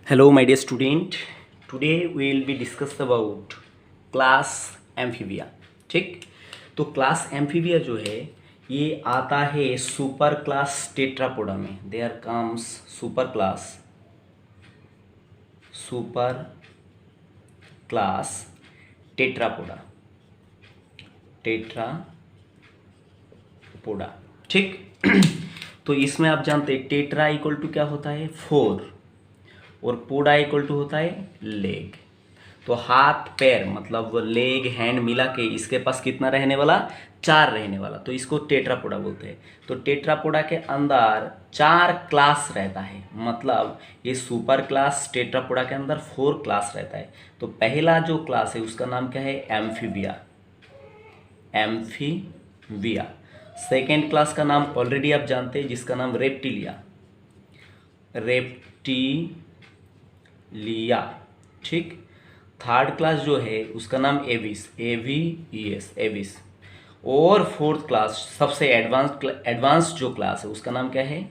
Hello, my dear student. Today we will be discuss about class amphibia. ठीक, तो class amphibia जो है ये आता है सुपर क्लास टेट्रापोडा में. There comes super class tetrapoda. ठीक. तो इसमें आप जानते हैं टेट्रा इक्वल टू क्या होता है, 4, और पोडा इक्वल टू होता है लेग. तो हाथ पैर मतलब लेग हैंड मिला के इसके पास कितना रहने वाला, 4 रहने वाला. तो इसको टेट्रापोडा बोलते हैं. तो टेट्रापोडा के अंदर 4 क्लास रहता है. मतलब ये सुपर क्लास टेट्रापोडा के अंदर 4 क्लास रहता है. तो पहला जो क्लास है उसका नाम क्या है, एम्फीबिया. सेकेंड क्लास का नाम ऑलरेडी आप जानते हैं जिसका नाम रेप्टिलिया. ठीक. थर्ड क्लास जो है उसका नाम एविस. और फोर्थ क्लास सबसे एडवांस जो क्लास है उसका नाम क्या है,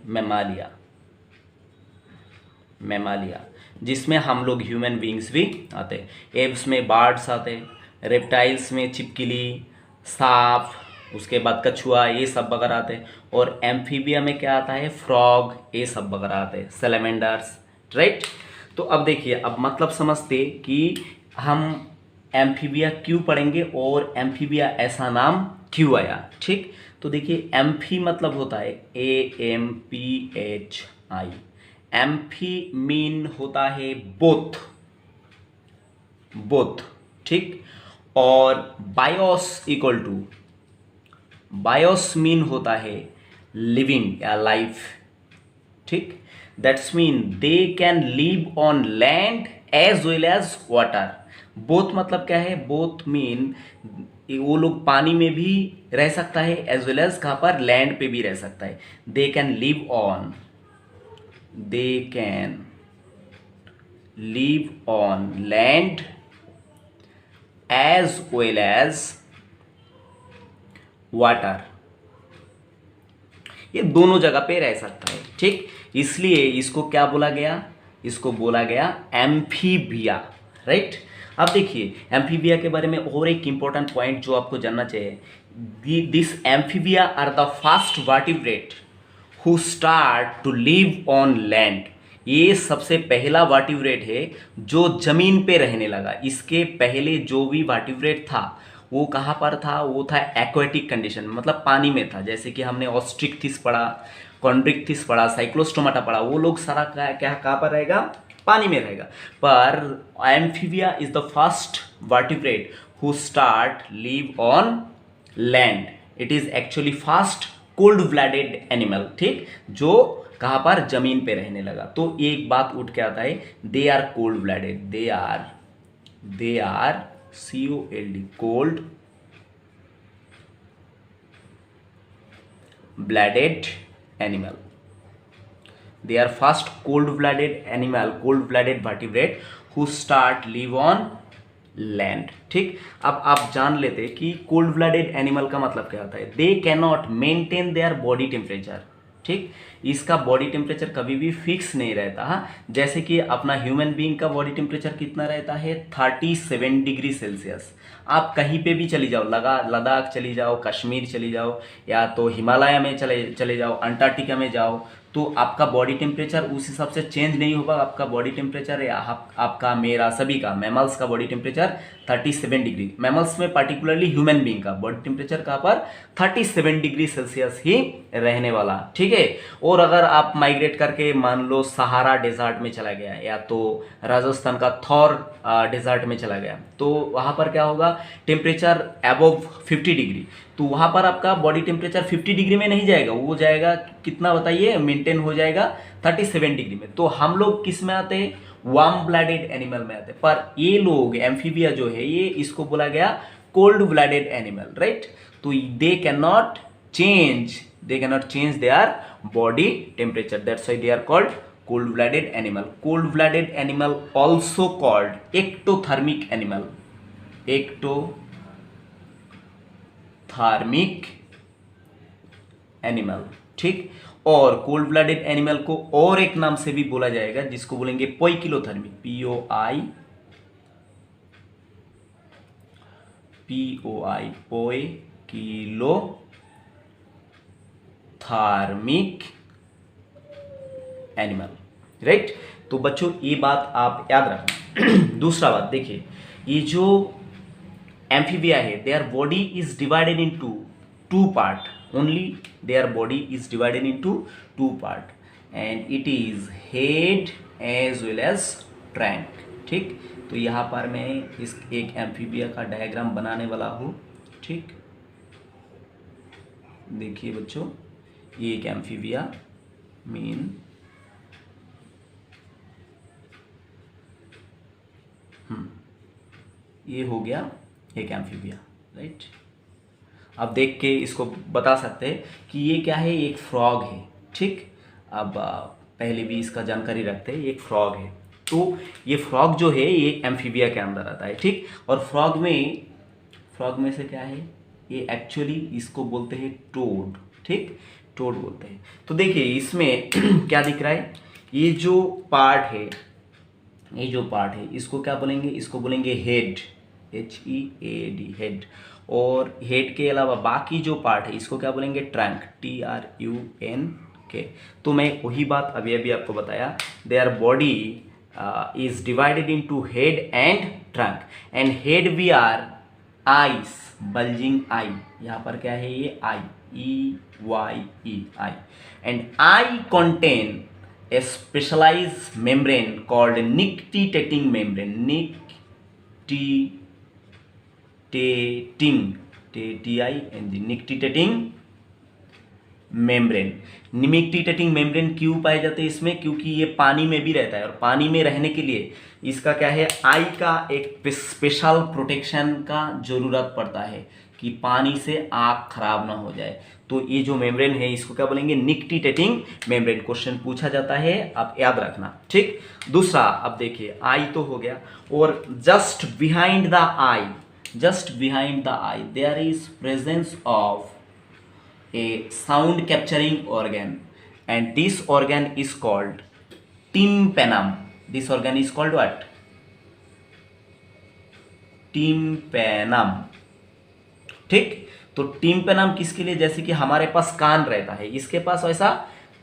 मैमालिया, जिसमें हम लोग ह्यूमन बींग्स भी आते हैं. एव्स में बर्ड्स आते हैं, रेप्टाइल्स में छिपकली, सांप, उसके बाद कछुआ, ये सब वगैरह आते हैं. और एम्फीबिया में क्या आता है, फ्रॉग, ये सब वगैरह आते हैं, सैलमेंडर्स. राइट. तो अब देखिए, अब मतलब समझते कि हम एम्फीबिया क्यों पढ़ेंगे और एम्फीबिया ऐसा नाम क्यों आया. ठीक. तो देखिए एम्फी मतलब होता है AMPHI. एम्फी मीन होता है बोथ. ठीक. और बायोस मीन होता है लिविंग या लाइफ. ठीक. That's mean they can live on land as well as water. Both मतलब क्या है, बोथ मीन वो लोग पानी में भी रह सकता है एज वेल एज कहाँ पर, लैंड पे भी रह सकता है. They can live on land as well as water. ये दोनों जगह पे रह सकता है. ठीक. इसलिए इसको क्या बोला गया, इसको बोला गया एम्फीबिया. राइट. अब देखिए एम्फीबिया के बारे में और एक इंपॉर्टेंट पॉइंट जो आपको जानना चाहिए, this amphibia are the first vertebrate who start to live on land. ये सबसे पहला वर्टिब्रेट है जो जमीन पे रहने लगा. इसके पहले जो भी वर्टिब्रेट था वो कहाँ पर था, वो था एक्वेटिक कंडीशन, मतलब पानी में था. जैसे कि हमने ऑस्ट्रिक्थिस पढ़ा, कॉन्ड्रिक्थिस पढ़ा, साइक्लोस्टोमाटा पढ़ा, वो लोग सारा क्या कहाँ पर रहेगा, पानी में रहेगा. पर amphibia is the first vertebrate who start live on land. It is actually first cold blooded animal. ठीक. जो कहाँ पर, जमीन पे रहने लगा. तो एक बात उठ के आता है, they are cold blooded. They are COLD, cold blooded animal. They are first cold blooded vertebrate who start live on land. ठीक. अब आप जान लेते कि कोल्ड ब्लडेड एनिमल का मतलब क्या होता है. They can not maintain their body temperature. ठीक. इसका बॉडी टेम्परेचर कभी भी फिक्स नहीं रहता. हाँ, जैसे कि अपना ह्यूमन बीइंग का बॉडी टेम्परेचर कितना रहता है, 37 डिग्री सेल्सियस. आप कहीं पे भी चली जाओ, लद्दाख चली जाओ, कश्मीर चली जाओ, या तो हिमालय में चले जाओ, अंटार्कटिका में जाओ, तो आपका बॉडी टेम्परेचर उस हिसाब से चेंज नहीं होगा. आपका बॉडी टेम्परेचर या आपका, मेरा, सभी का, मैमल्स का बॉडी टेम्परेचर 37 डिग्री. मैमल्स में पर्टिकुलरली ह्यूमन बीइंग का बॉडी टेम्परेचर कहाँ पर, 37 डिग्री सेल्सियस ही रहने वाला. ठीक है. और अगर आप माइग्रेट करके मान लो सहारा डेजर्ट में चला गया, या तो राजस्थान का थौर डेजर्ट में चला गया, तो वहाँ पर क्या होगा, टेम्परेचर अबव 50 डिग्री. तो वहाँ पर आपका बॉडी टेम्परेचर 50 डिग्री में नहीं जाएगा, वो जाएगा कितना बताइए, मेंटेन हो जाएगा 37 डिग्री में. तो हम लोग किस में आते हैं, वार्म ब्लडेड एनिमल में आते हैं. पर ये लोग एम्फीबिया जो है, ये इसको बोला गया कोल्ड ब्लडेड एनिमल. राइट. तो they can not change their body temperature. That's why they are called cold blooded animal. Cold blooded animal also called ectothermic animal. ठीक. और कोल्ड ब्लडेड एनिमल को और एक नाम से भी बोला जाएगा जिसको बोलेंगे पोइकिलोथर्मी, POI पोइकिलोथर्मिक एनिमल, राइट। तो बच्चों ये बात आप याद रखना। दूसरा बात देखिए, ये जो एम्फीबिया है, their body is divided into two part, only their body is divided into two part and it is head as well as trunk, ठीक। तो यहाँ पर मैं इस एक एम्फीबिया का डायग्राम बनाने वाला हूँ, ठीक। देखिए बच्चों, ये एक एम्फीबिया मीन ये हो गया एक एम्फीबिया, राइट। अब देख के इसको बता सकते हैं कि ये क्या है, एक फ्रॉग है, ठीक। अब पहले भी इसका जानकारी रखते हैं, एक फ्रॉग है। तो ये फ्रॉग जो है ये एम्फीबिया के अंदर आता है, ठीक। और फ्रॉग में से क्या है, ये एक्चुअली इसको बोलते हैं टोड, ठीक, टोड बोलते हैं। तो देखिए इसमें क्या दिख रहा है, ये जो पार्ट है इसको क्या बोलेंगे, इसको बोलेंगे हेड, HEAD, हेड। और हेड के अलावा बाकी जो पार्ट है इसको क्या बोलेंगे, ट्रंक, TRUNK। तो मैं वही बात अभी आपको बताया, their body is divided into head and trunk, and head we are eyes, bulging eye, यहाँ पर क्या है ये eye, EYE eye, and eye contain a specialized membrane called nictitating membrane, nictitating membrane. Nictitating membrane क्यों पाए जाते हैं इसमें, क्योंकि ये पानी में भी रहता है और पानी में रहने के लिए इसका क्या है, आई का एक स्पेशल प्रोटेक्शन का जरूरत पड़ता है कि पानी से आँख खराब ना हो जाए। तो ये जो मेम्ब्रेन है इसको क्या बोलेंगे, निक्टिटेटिंग मेम्ब्रेन। क्वेश्चन पूछा जाता है, आप याद रखना, ठीक। दूसरा, अब देखिए आई तो हो गया, और just behind the eye there is presence of a sound capturing organ, and this organ is called tympanum. This organ is called what? Tympanum, ठीक। तो टिम्पेनम किसके लिए, जैसे कि हमारे पास कान रहता है, इसके पास वैसा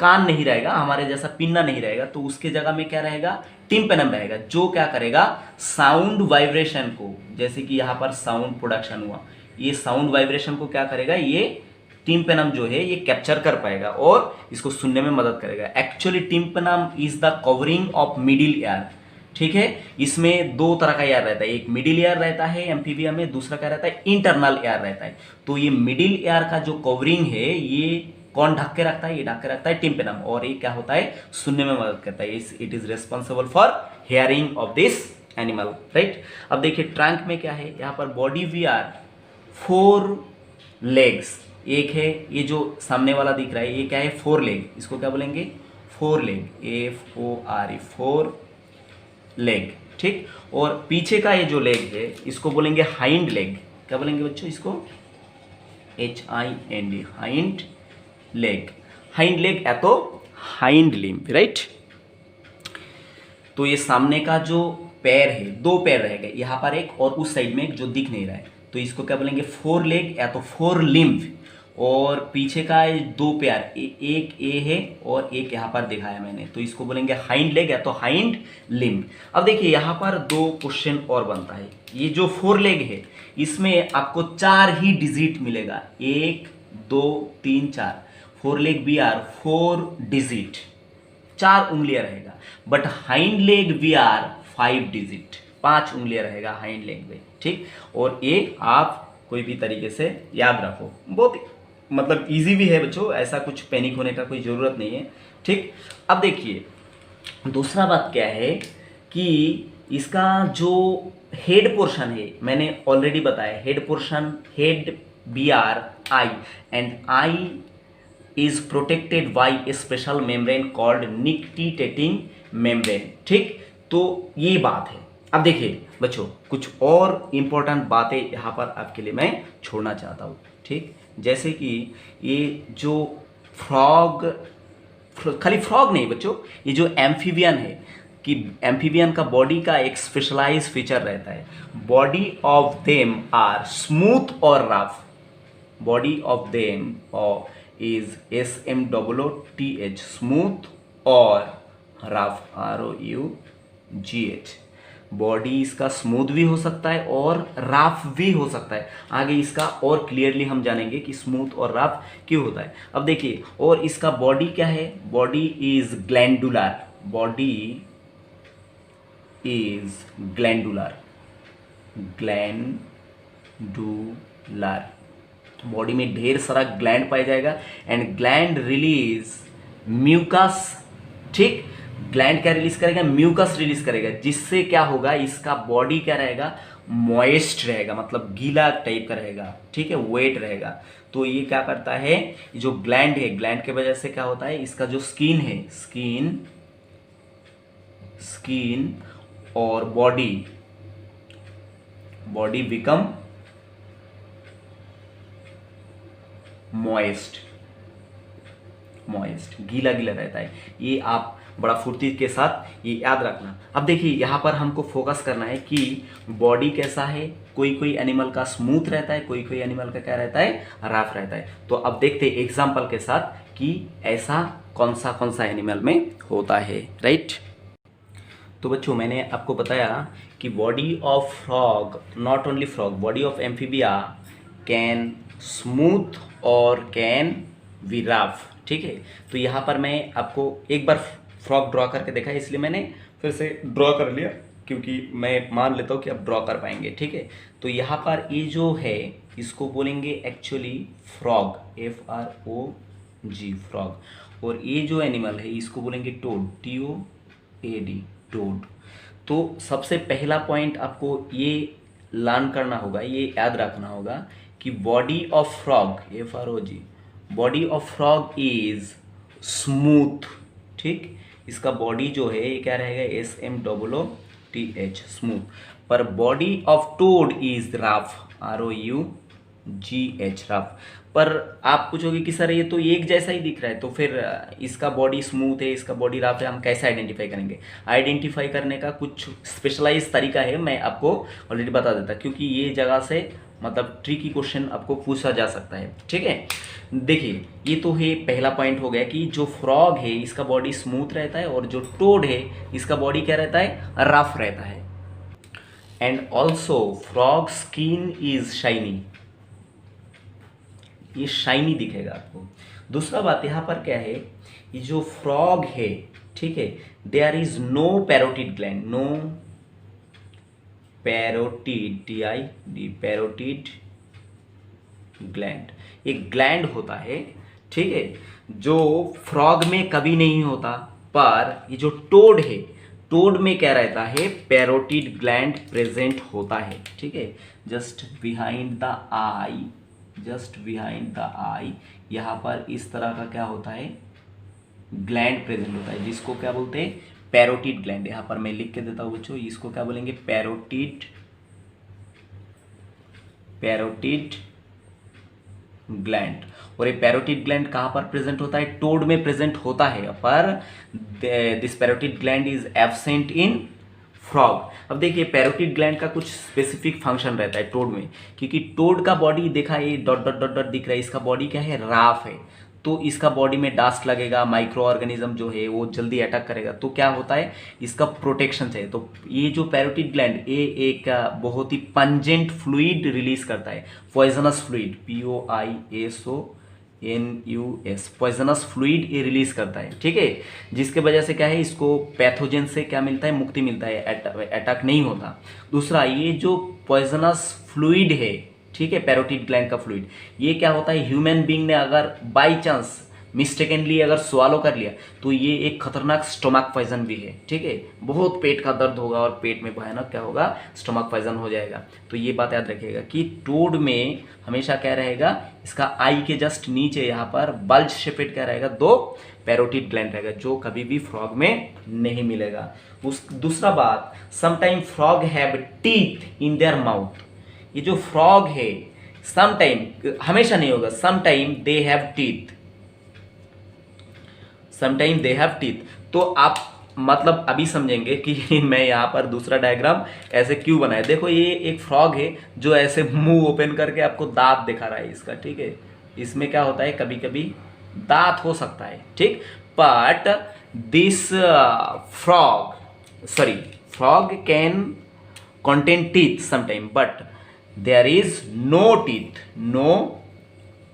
कान नहीं रहेगा, हमारे जैसा पिन्ना नहीं रहेगा, तो उसके जगह में क्या रहेगा, टिम्पेनम रहेगा, जो क्या करेगा, साउंड वाइब्रेशन को, जैसे कि यहाँ पर साउंड प्रोडक्शन हुआ, ये साउंड वाइब्रेशन को क्या करेगा, ये टिम्पेनम जो है ये कैप्चर कर पाएगा और इसको सुनने में मदद करेगा। Actually tympanum is the covering of middle ear, ठीक है। इसमें दो तरह का एयर रहता है, एक मिडिल ईयर रहता है एम्फीबिया में, दूसरा क्या रहता है, इंटरनल एयर रहता है। तो ये मिडिल एयर का जो कवरिंग है ये कौन ढक के रखता है, ये ढक के रखता है टिम्पेनम, और ये क्या होता है, सुनने में मदद करता है। It is responsible for hearing of this animal, right. अब देखिए ट्रंक में क्या है, यहाँ पर बॉडी वी आर 4 लेग्स, एक है ये जो सामने वाला दिख रहा है, ये क्या है, 4 लेग, इसको क्या बोलेंगे, 4 लेग, FORE, 4 लेग, ठीक। और पीछे का ये जो लेग है इसको बोलेंगे हाइंड लेग, क्या बोलेंगे बच्चों, इसको HIND, hind leg, hind leg या तो हाइंड लिम्ब, राइट। तो ये सामने का जो पैर है, 2 पैर रहेगा, यहाँ पर एक और उस साइड में एक जो दिख नहीं रहा है, तो इसको क्या बोलेंगे, 4 लेग या तो 4 लिम्ब। और पीछे का 2 पैर, एक ए है और एक यहाँ पर दिखाया मैंने, तो इसको बोलेंगे हाइंड लेग या तो हाइंड लिम्ब। अब देखिए यहाँ पर 2 क्वेश्चन और बनता है, ये जो 4 लेग है इसमें आपको 4 ही डिजिट मिलेगा, 1 2 3 4, 4 लेग वी आर 4 डिजिट, 4 उंगलियां रहेगा, but hind leg we are 5 digit, 5 उंगलियां रहेगा हाइंड लेग में, ठीक। और ये आप कोई भी तरीके से याद रखो, बहुत मतलब इजी भी है बच्चों, ऐसा कुछ पैनिक होने का कोई ज़रूरत नहीं है, ठीक। अब देखिए दूसरा बात क्या है कि इसका जो हेड पोर्शन है, मैंने ऑलरेडी बताया, head portion, head BR I, and I is protected by A special membrane called nictitating membrane, ठीक। तो ये बात है। अब देखिए बच्चों कुछ और इम्पोर्टेंट बातें यहाँ पर आपके लिए मैं छोड़ना चाहता हूँ, ठीक। जैसे कि ये जो फ्रॉग खाली फ्रॉग नहीं बच्चों, ये जो एम्फीबियन है कि एम्फीबियन का बॉडी का एक स्पेशलाइज फीचर रहता है, body of them are smooth और rough, body of them is SMOOTH, smooth और रफ, ROUGH। बॉडी इसका स्मूथ भी हो सकता है और रफ भी हो सकता है। आगे इसका और क्लियरली हम जानेंगे कि स्मूथ और रफ क्यों होता है। अब देखिए, और इसका बॉडी क्या है, body is glandular, body is glandular, glandular, body में ढेर सारा ग्लैंड पाया जाएगा एंड ग्लैंड रिलीज म्यूकस, ठीक, ग्लैंड क्या रिलीज करेगा, म्यूकस रिलीज करेगा, जिससे क्या होगा, इसका बॉडी क्या रहेगा, मॉइस्ट रहेगा, मतलब गीला टाइप का रहेगा, ठीक है, वेट रहेगा। तो ये क्या करता है, जो ग्लैंड है, ग्लैंड के वजह से क्या होता है, इसका जो स्किन है, स्किन और बॉडी बिकम मॉइस्ट, गीला गीला रहता है। ये आप बड़ा फुर्ती के साथ ये याद रखना। अब देखिए यहाँ पर हमको फोकस करना है कि बॉडी कैसा है, कोई एनिमल का स्मूथ रहता है, कोई एनिमल का क्या रहता है, रफ रहता है। तो अब देखते हैं एग्जांपल के साथ कि ऐसा कौन सा एनिमल में होता है, राइट। तो बच्चों मैंने आपको बताया कि body of frog, not only frog, body of amphibia can smooth और कैन बी रफ, ठीक है। तो यहाँ पर मैं आपको एक बार फ्रॉग ड्रॉ करके देखा, इसलिए मैंने फिर से ड्रॉ कर लिया, क्योंकि मैं मान लेता हूँ कि आप ड्रॉ कर पाएंगे, ठीक है। तो यहाँ पर ये जो है इसको बोलेंगे एक्चुअली फ्रॉग, FROG, फ्रॉग। और ये जो एनिमल है इसको बोलेंगे टोड, TOAD, टोड। तो सबसे पहला पॉइंट आपको ये लर्न करना होगा, ये याद रखना होगा कि body of frog, FROG, body of frog is smooth, ठीक, इसका बॉडी जो है ये क्या रहेगा, SMOOTH, स्मूथ। पर body of toad is rough, ROUGH, rough. पर आप पूछोगे कि सर ये तो एक जैसा ही दिख रहा है, तो फिर इसका बॉडी स्मूथ है, इसका बॉडी रफ है, हम कैसे आइडेंटिफाई करेंगे। आइडेंटिफाई करने का कुछ स्पेशलाइज तरीका है, मैं आपको ऑलरेडी बता देता, क्योंकि ये जगह से मतलब ट्रिकी क्वेश्चन आपको पूछा जा सकता है, ठीक है। देखिए ये तो है पहला पॉइंट हो गया कि जो फ्रॉग है इसका बॉडी स्मूथ रहता है और जो टोड है इसका बॉडी क्या रहता है, रफ रहता है। And also frog skin is shiny, ये शाइनी दिखेगा आपको। दूसरा बात यहाँ पर क्या है, ये जो फ्रॉग है, ठीक है, there is no parotid gland, no parotid, TID, parotid gland, एक ग्लैंड होता है, ठीक है, जो फ्रॉग में कभी नहीं होता। पर ये जो टोड है, टोड में क्या रहता है, पैरोटिड ग्लैंड प्रेजेंट होता है, ठीक है, just behind the eye, just behind the eye, यहाँ पर इस तरह का क्या होता है, ग्लैंड प्रेजेंट होता है, जिसको क्या बोलते हैं, पैरोटिड ग्लैंड। यहाँ पर मैं लिख के देता हूँ बच्चों, इसको क्या बोलेंगे, पैरोटिड ग्लैंड। और ये पैरोटिड ग्लैंड कहाँ पर प्रेजेंट होता है, टोड में प्रेजेंट होता है, पर this parotid gland is absent in frog. अब देखिए पैरोटिड ग्लैंड का कुछ स्पेसिफिक फंक्शन रहता है टोड में, क्योंकि टोड का बॉडी देखा, ये डॉट डॉट डॉट डॉट दिख रहा है, इसका बॉडी क्या है, राफ है। तो इसका बॉडी में डस्ट लगेगा, माइक्रो ऑर्गेनिज्म जो है वो जल्दी अटैक करेगा, तो क्या होता है, इसका प्रोटेक्शन चाहिए। तो ये जो पैरोटिड ग्लैंड ये एक बहुत ही पंजेंट फ्लूइड रिलीज करता है, poisonous fluid, POISONUS, poisonous fluid ये रिलीज करता है, ठीक है, जिसके वजह से क्या है, इसको पैथोजन से क्या मिलता है, मुक्ति मिलता है, अटैक नहीं होता। दूसरा, ये जो पॉइजनस फ्लूइड है, ठीक है, पैरोटिड ग्लैंड का फ्लूइड, ये क्या होता है, ह्यूमन बीइंग ने अगर बाय चांस मिस्टेकनली अगर स्वालो कर लिया तो ये एक खतरनाक स्टोमक पॉइजन भी है, ठीक है, बहुत पेट का दर्द होगा और पेट में भयानक क्या होगा, स्टोमक पॉइजन हो जाएगा। तो ये बात याद रखिएगा कि टोड में हमेशा क्या रहेगा, इसका आई के जस्ट नीचे यहाँ पर बल्ज शेपेड क्या रहेगा, दो पैरोटिड ग्लैंड रहेगा, जो कभी भी फ्रॉग में नहीं मिलेगा। दूसरा बात, sometime frog have teeth in their mouth. ये जो फ्रॉग है समटाइम, हमेशा नहीं होगा, sometime they have teeth, sometime they have teeth. तो आप मतलब अभी समझेंगे कि मैं यहाँ पर दूसरा डायग्राम ऐसे क्यों बनाया। देखो ये एक फ्रॉग है जो ऐसे मुंह ओपन करके आपको दांत दिखा रहा है इसका, ठीक है। इसमें क्या होता है, कभी कभी दांत हो सकता है, ठीक। But this frog can contain teeth sometime, but there is no teeth, no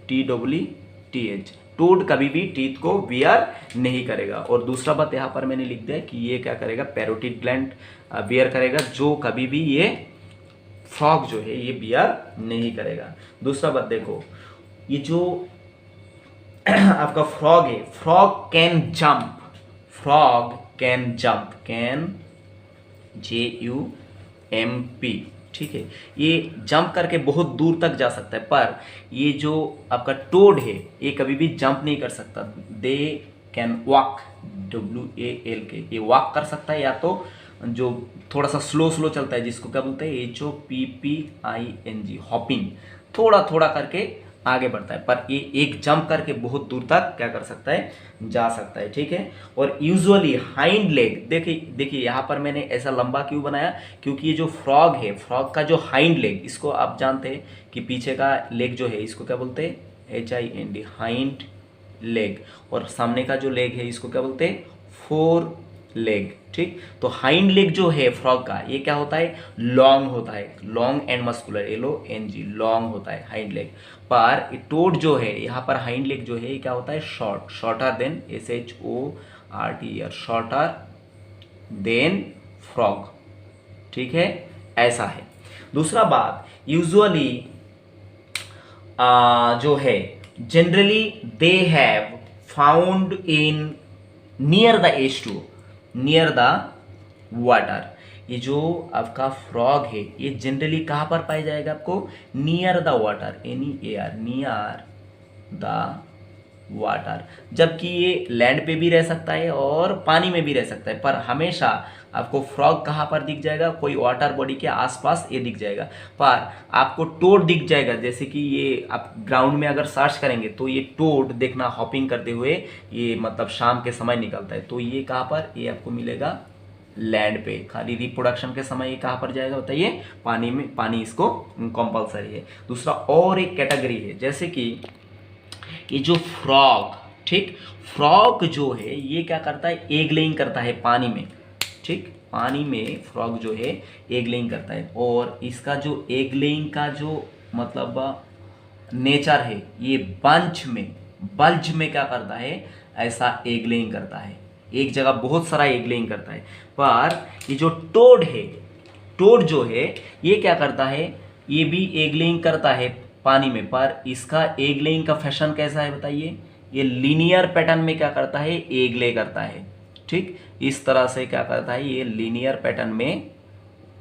TEETH। Toad कभी भी टीथ को वियर नहीं करेगा। और दूसरा बात यहाँ पर मैंने लिख दिया कि ये क्या करेगा, पैरोटिड ग्लैंड वियर करेगा, जो कभी भी ये फ्रॉग जो है ये वियर नहीं करेगा। दूसरा बात देखो, ये जो आपका फ्रॉग है, frog can jump, frog can jump, can JUMP, ठीक है। ये जंप करके बहुत दूर तक जा सकता है, पर ये जो आपका टोड है ये कभी भी जंप नहीं कर सकता। दे कैन वॉक, WALK, ये वॉक कर सकता है, या तो जो थोड़ा सा स्लो स्लो चलता है जिसको क्या बोलते हैं, HOPPING, हॉपिंग, थोड़ा थोड़ा करके आगे बढ़ता है, पर ये एक जंप करके बहुत दूर तक क्या कर सकता है, जा सकता है, ठीक है। और यूजुअली हाइंड लेग, देखिए यहाँ पर मैंने ऐसा लंबा क्यों बनाया, क्योंकि ये जो फ्रॉग है, फ्रॉग का जो हाइंड लेग, इसको आप जानते हैं कि पीछे का लेग जो है इसको क्या बोलते हैं, HIND, हाइंड लेग। और सामने का जो लेग है इसको क्या बोलते हैं, फोर लेग, ठीक। तो हाइंड लेग जो है फ्रॉग का, ये क्या होता है, लॉन्ग होता है, long and muscular, LONG, long होता है हाइंड लेग। पर टोड जो है यहाँ पर हाइंड लेग जो है ये क्या होता है, short, shorter than, SHORT, shorter than frog, ठीक है, ऐसा है। दूसरा बात, यूजुअली जो है, generally they have found in near the H2O, near the water. ये जो आपका फ्रॉग है ये जनरली कहाँ पर पाया जाएगा आपको, near the water, NEAR, near the water. जबकि ये लैंड पे भी रह सकता है और पानी में भी रह सकता है, पर हमेशा आपको फ्रॉग कहाँ पर दिख जाएगा, कोई वाटर बॉडी के आसपास ये दिख जाएगा। पर आपको टोड दिख जाएगा, जैसे कि ये आप ग्राउंड में अगर सर्च करेंगे तो ये टोड देखना हॉपिंग करते हुए, ये मतलब शाम के समय निकलता है। तो ये कहाँ पर, ये आपको मिलेगा लैंड पे। खाली रिप्रोडक्शन के समय ये कहाँ पर जाएगा बताइए, पानी में, पानी इसको कंपलसरी है। दूसरा और एक कैटेगरी है, जैसे कि ये जो फ्रॉग, ठीक, फ्रॉग जो है ये क्या करता है, एग लेइंग करता है पानी में, ठीक, पानी में फ्रॉग जो है एग लेइंग करता है। और इसका जो एग लेइंग का जो मतलब नेचर है, ये बल्ज में क्या करता है, ऐसा एग लेइंग करता है, एक जगह बहुत सारा एग लेइंग करता है। पर ये जो टोड है, टोड जो है ये क्या करता है, ये भी एग लेइंग करता है पानी में, पर इसका एग लेइंग का फैशन कैसा है बताइए, ये लीनियर पैटर्न में क्या करता है, एग ले करता है, ठीक, इस तरह से क्या करता है, ये लीनियर पैटर्न में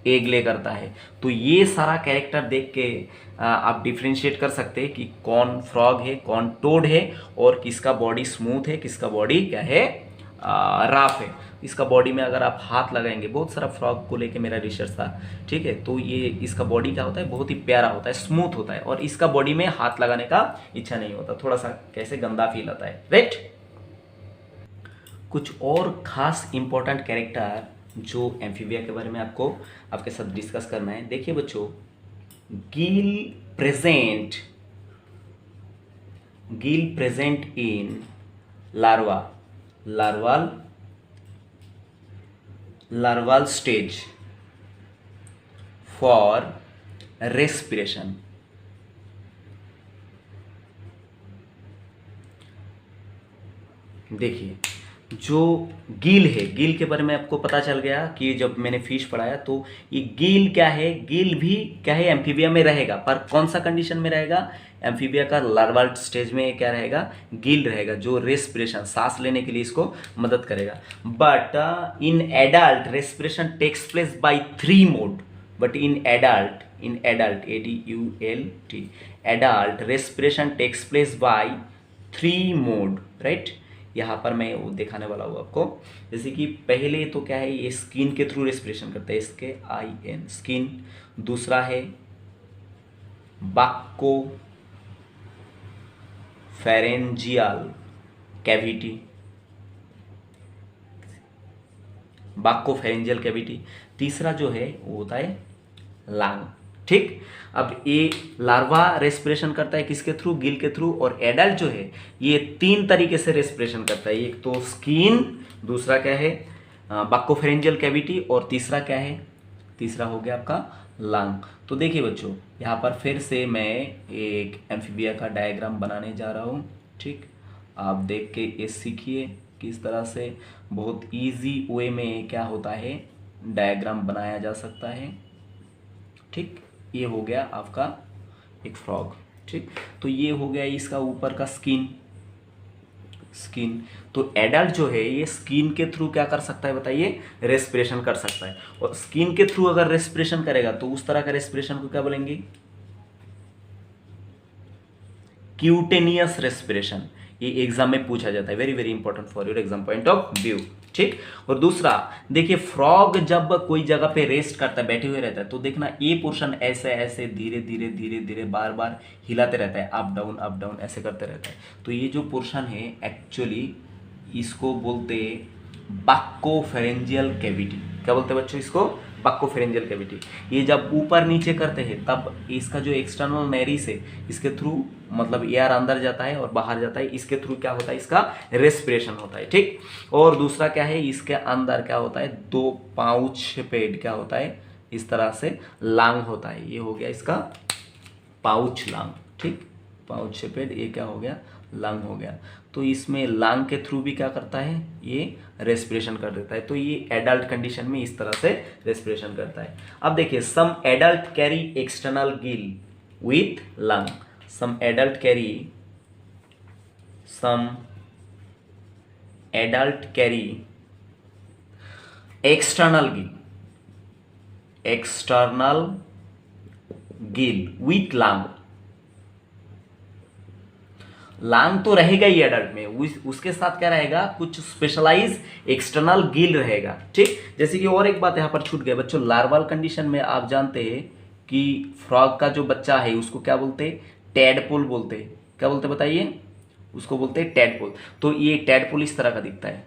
एग ले करता है। तो ये सारा कैरेक्टर देख के आप डिफ्रेंशिएट कर सकते हैं कि कौन फ्रॉग है, कौन टोड है, और किसका बॉडी स्मूथ है, किसका बॉडी क्या है, राफ है। इसका बॉडी में अगर आप हाथ लगाएंगे, बहुत सारा फ्रॉग को लेके मेरा रिसर्च था, ठीक है, तो ये इसका बॉडी क्या होता है, बहुत ही प्यारा होता है, स्मूथ होता है, और इसका बॉडी में हाथ लगाने का इच्छा नहीं होता, थोड़ा सा कैसे गंदा फील आता है, राइट। कुछ और खास इंपॉर्टेंट कैरेक्टर जो एम्फीबिया के बारे में आपको आपके साथ डिस्कस करना है। देखिए बच्चों, Gill present in larval stage for respiration। देखिए जो गील है, गील के बारे में आपको पता चल गया कि जब मैंने फिश पढ़ाया, तो ये गील क्या है, गील भी क्या है, एम्फीबिया में रहेगा, पर कौन सा कंडीशन में रहेगा, एम्फीबिया का लार्वल स्टेज में क्या रहेगा, गील रहेगा, जो रेस्पिरेशन, सांस लेने के लिए इसको मदद करेगा। But in adult respiration takes place by 3 mode. But in adult ADULT, adult respiration takes place by 3 mode, right. यहाँ पर मैं वो दिखाने वाला हूँ आपको। जैसे कि पहले तो क्या है, ये स्किन के थ्रू रेस्पिरेशन करता है, इसके IN, स्किन। दूसरा है बाको फेरेंजियल कैविटी, बाक्कोफेरेंजियल कैविटी। तीसरा जो है वो होता है लांग। ठीक, अब ये लार्वा रेस्पिरेशन करता है किसके थ्रू, गिल के थ्रू, और एडल्ट जो है ये 3 तरीके से रेस्पिरेशन करता है। एक तो स्किन, दूसरा क्या है बाक्कोफेरेंजियल कैविटी, और तीसरा क्या है, तीसरा हो गया आपका लंग। तो देखिए बच्चों, यहाँ पर फिर से मैं एक एम्फीबिया का डायग्राम बनाने जा रहा हूँ। ठीक, आप देख के ये सीखिए किस तरह से बहुत इजी वे में क्या होता है डायग्राम बनाया जा सकता है। ठीक, ये हो गया आपका एक फ्रॉग। ठीक, तो ये हो गया इसका ऊपर का स्किन। तो एडल्ट जो है ये स्किन के थ्रू क्या कर सकता है बताइए, रेस्पिरेशन कर सकता है। और स्किन के थ्रू अगर रेस्पिरेशन करेगा तो उस तरह का रेस्पिरेशन को क्या बोलेंगे, क्यूटेनियस रेस्पिरेशन। ये एग्जाम में पूछा जाता है, very very important for your exam point of view. ठीक, और दूसरा देखिए, फ्रॉग जब कोई जगह पे रेस्ट करता है, बैठे हुए रहता है, तो देखना ये पोर्शन ऐसे ऐसे धीरे धीरे धीरे धीरे बार बार हिलाते रहता है, अप डाउन ऐसे करते रहता है। तो ये जो पोर्शन है एक्चुअली इसको बोलते बाक्कोफेरेंजियल कैविटी। क्या बोलते हैं बच्चों इसको, बाक्कोफेरेंजियल कैविटी। ये जब ऊपर नीचे करते हैं तब इसका जो एक्सटर्नल नेरिस है इसके थ्रू मतलब एयर अंदर जाता है और बाहर जाता है, इसके थ्रू क्या होता है, इसका रेस्पिरेशन होता है। ठीक, और दूसरा क्या है, इसके अंदर क्या होता है, 2 पाउच पेड क्या होता है, इस तरह से लांग होता है। ये हो गया इसका पाउच लांग। ठीक, पाउच शेपेड, ये क्या हो गया, लंग हो गया। तो इसमें लंग के थ्रू भी क्या करता है, ये रेस्पिरेशन कर देता है। तो ये एडल्ट कंडीशन में इस तरह से रेस्पिरेशन करता है। अब देखिए, some adult carry external gill with lung. Some adult carry external gill with lung. Lung तो रहेगा ही एडल्ट में, उसके साथ क्या रहेगा, कुछ स्पेशलाइज एक्सटर्नल गिल रहेगा। ठीक, जैसे कि और एक बात यहां पर छूट गया बच्चों, लार्वल कंडीशन में आप जानते हैं कि फ्रॉग का जो बच्चा है उसको क्या बोलते हैं, टैडपोल बोलते हैं। क्या बोलते बताइए, उसको बोलते हैं टैडपोल। तो ये टैडपोल इस तरह का दिखता है,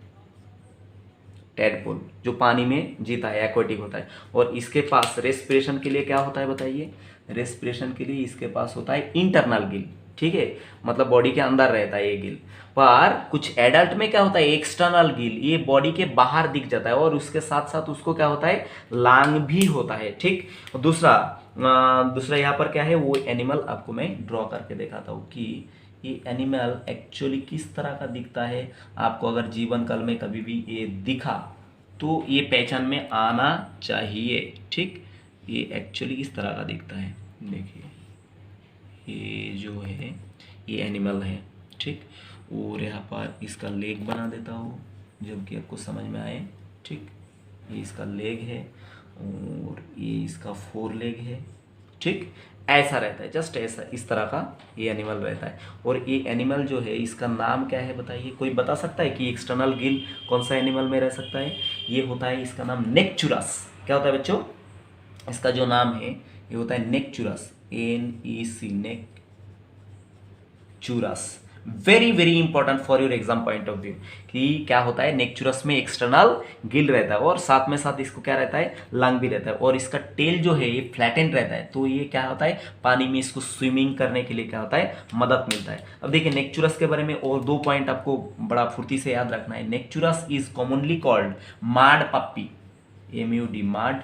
टैडपोल जो पानी में जीता है, एक्वेटिक होता है। और इसके पास रेस्पिरेशन के लिए क्या होता है बताइए, रेस्पिरेशन के लिए इसके पास होता है इंटरनल गिल। ठीक है, मतलब बॉडी के अंदर रहता है ये गिल। पर कुछ एडल्ट में क्या होता है, एक्सटर्नल गिल, ये बॉडी के बाहर दिख जाता है और उसके साथ साथ उसको क्या होता है, लांग भी होता है। ठीक, दूसरा यहाँ पर क्या है, वो एनिमल आपको मैं ड्रॉ करके दिखाता हूँ कि ये एनिमल एक्चुअली किस तरह का दिखता है। आपको अगर जीवन काल में कभी भी ये दिखा तो ये पहचान में आना चाहिए। ठीक, ये एक्चुअली इस तरह का दिखता है। देखिए, ये जो है ये एनिमल है। ठीक, और यहाँ पर इसका लेग बना देता हूँ जबकि आपको समझ में आए। ठीक, ये इसका लेग है और ये इसका 4 लेग है। ठीक, ऐसा रहता है, जस्ट ऐसा इस तरह का ये एनिमल रहता है। और ये एनिमल जो है इसका नाम क्या है बताइए, कोई बता सकता है कि एक्सटर्नल गिल कौन सा एनिमल में रह सकता है। ये होता है इसका नाम नेक्चुरस। क्या होता है बच्चों, इसका जो नाम है ये होता है Necturus, NEC, Necturus. Very very important for your exam point of view कि क्या होता है, नेक्चुरस में एक्सटर्नल गिल रहता है और साथ में साथ इसको क्या रहता है, लंग भी रहता है। और इसका टेल जो है ये फ्लैटेंड रहता है, तो ये क्या होता है, पानी में इसको स्विमिंग करने के लिए क्या होता है, मदद मिलता है। अब देखिए, नेक्चुरस के बारे में और 2 पॉइंट आपको बड़ा फुर्ती से याद रखना है। नेक्चुरस इज कॉमनली कॉल्ड माड पप्पी, MUD, माड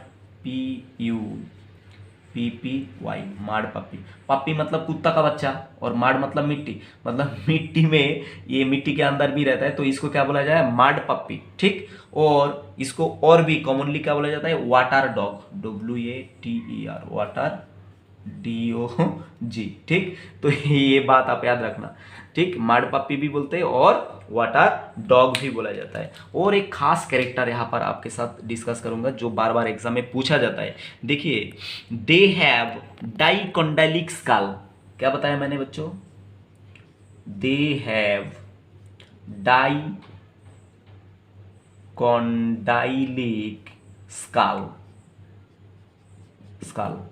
PPY, माड पप्पी। पप्पी मतलब कुत्ता का बच्चा और माड मतलब मिट्टी, मतलब मिट्टी में ये मिट्टी के अंदर भी रहता है, तो इसको क्या बोला जाए, माड पप्पी। ठीक, और इसको और भी कॉमनली क्या बोला जाता है, water dog, WATER, water DOG। ठीक, तो ये बात आप याद रखना। ठीक, माड पप्पी भी बोलते हैं और वाटर डॉग भी बोला जाता है। और एक खास कैरेक्टर यहाँ पर आपके साथ डिस्कस करूंगा जो बार बार एग्जाम में पूछा जाता है। देखिए, दे हैव डाइकोंडाइलिक स्कल। क्या बताया मैंने बच्चों, दे हैव डाइकोंडाइलिक स्कल।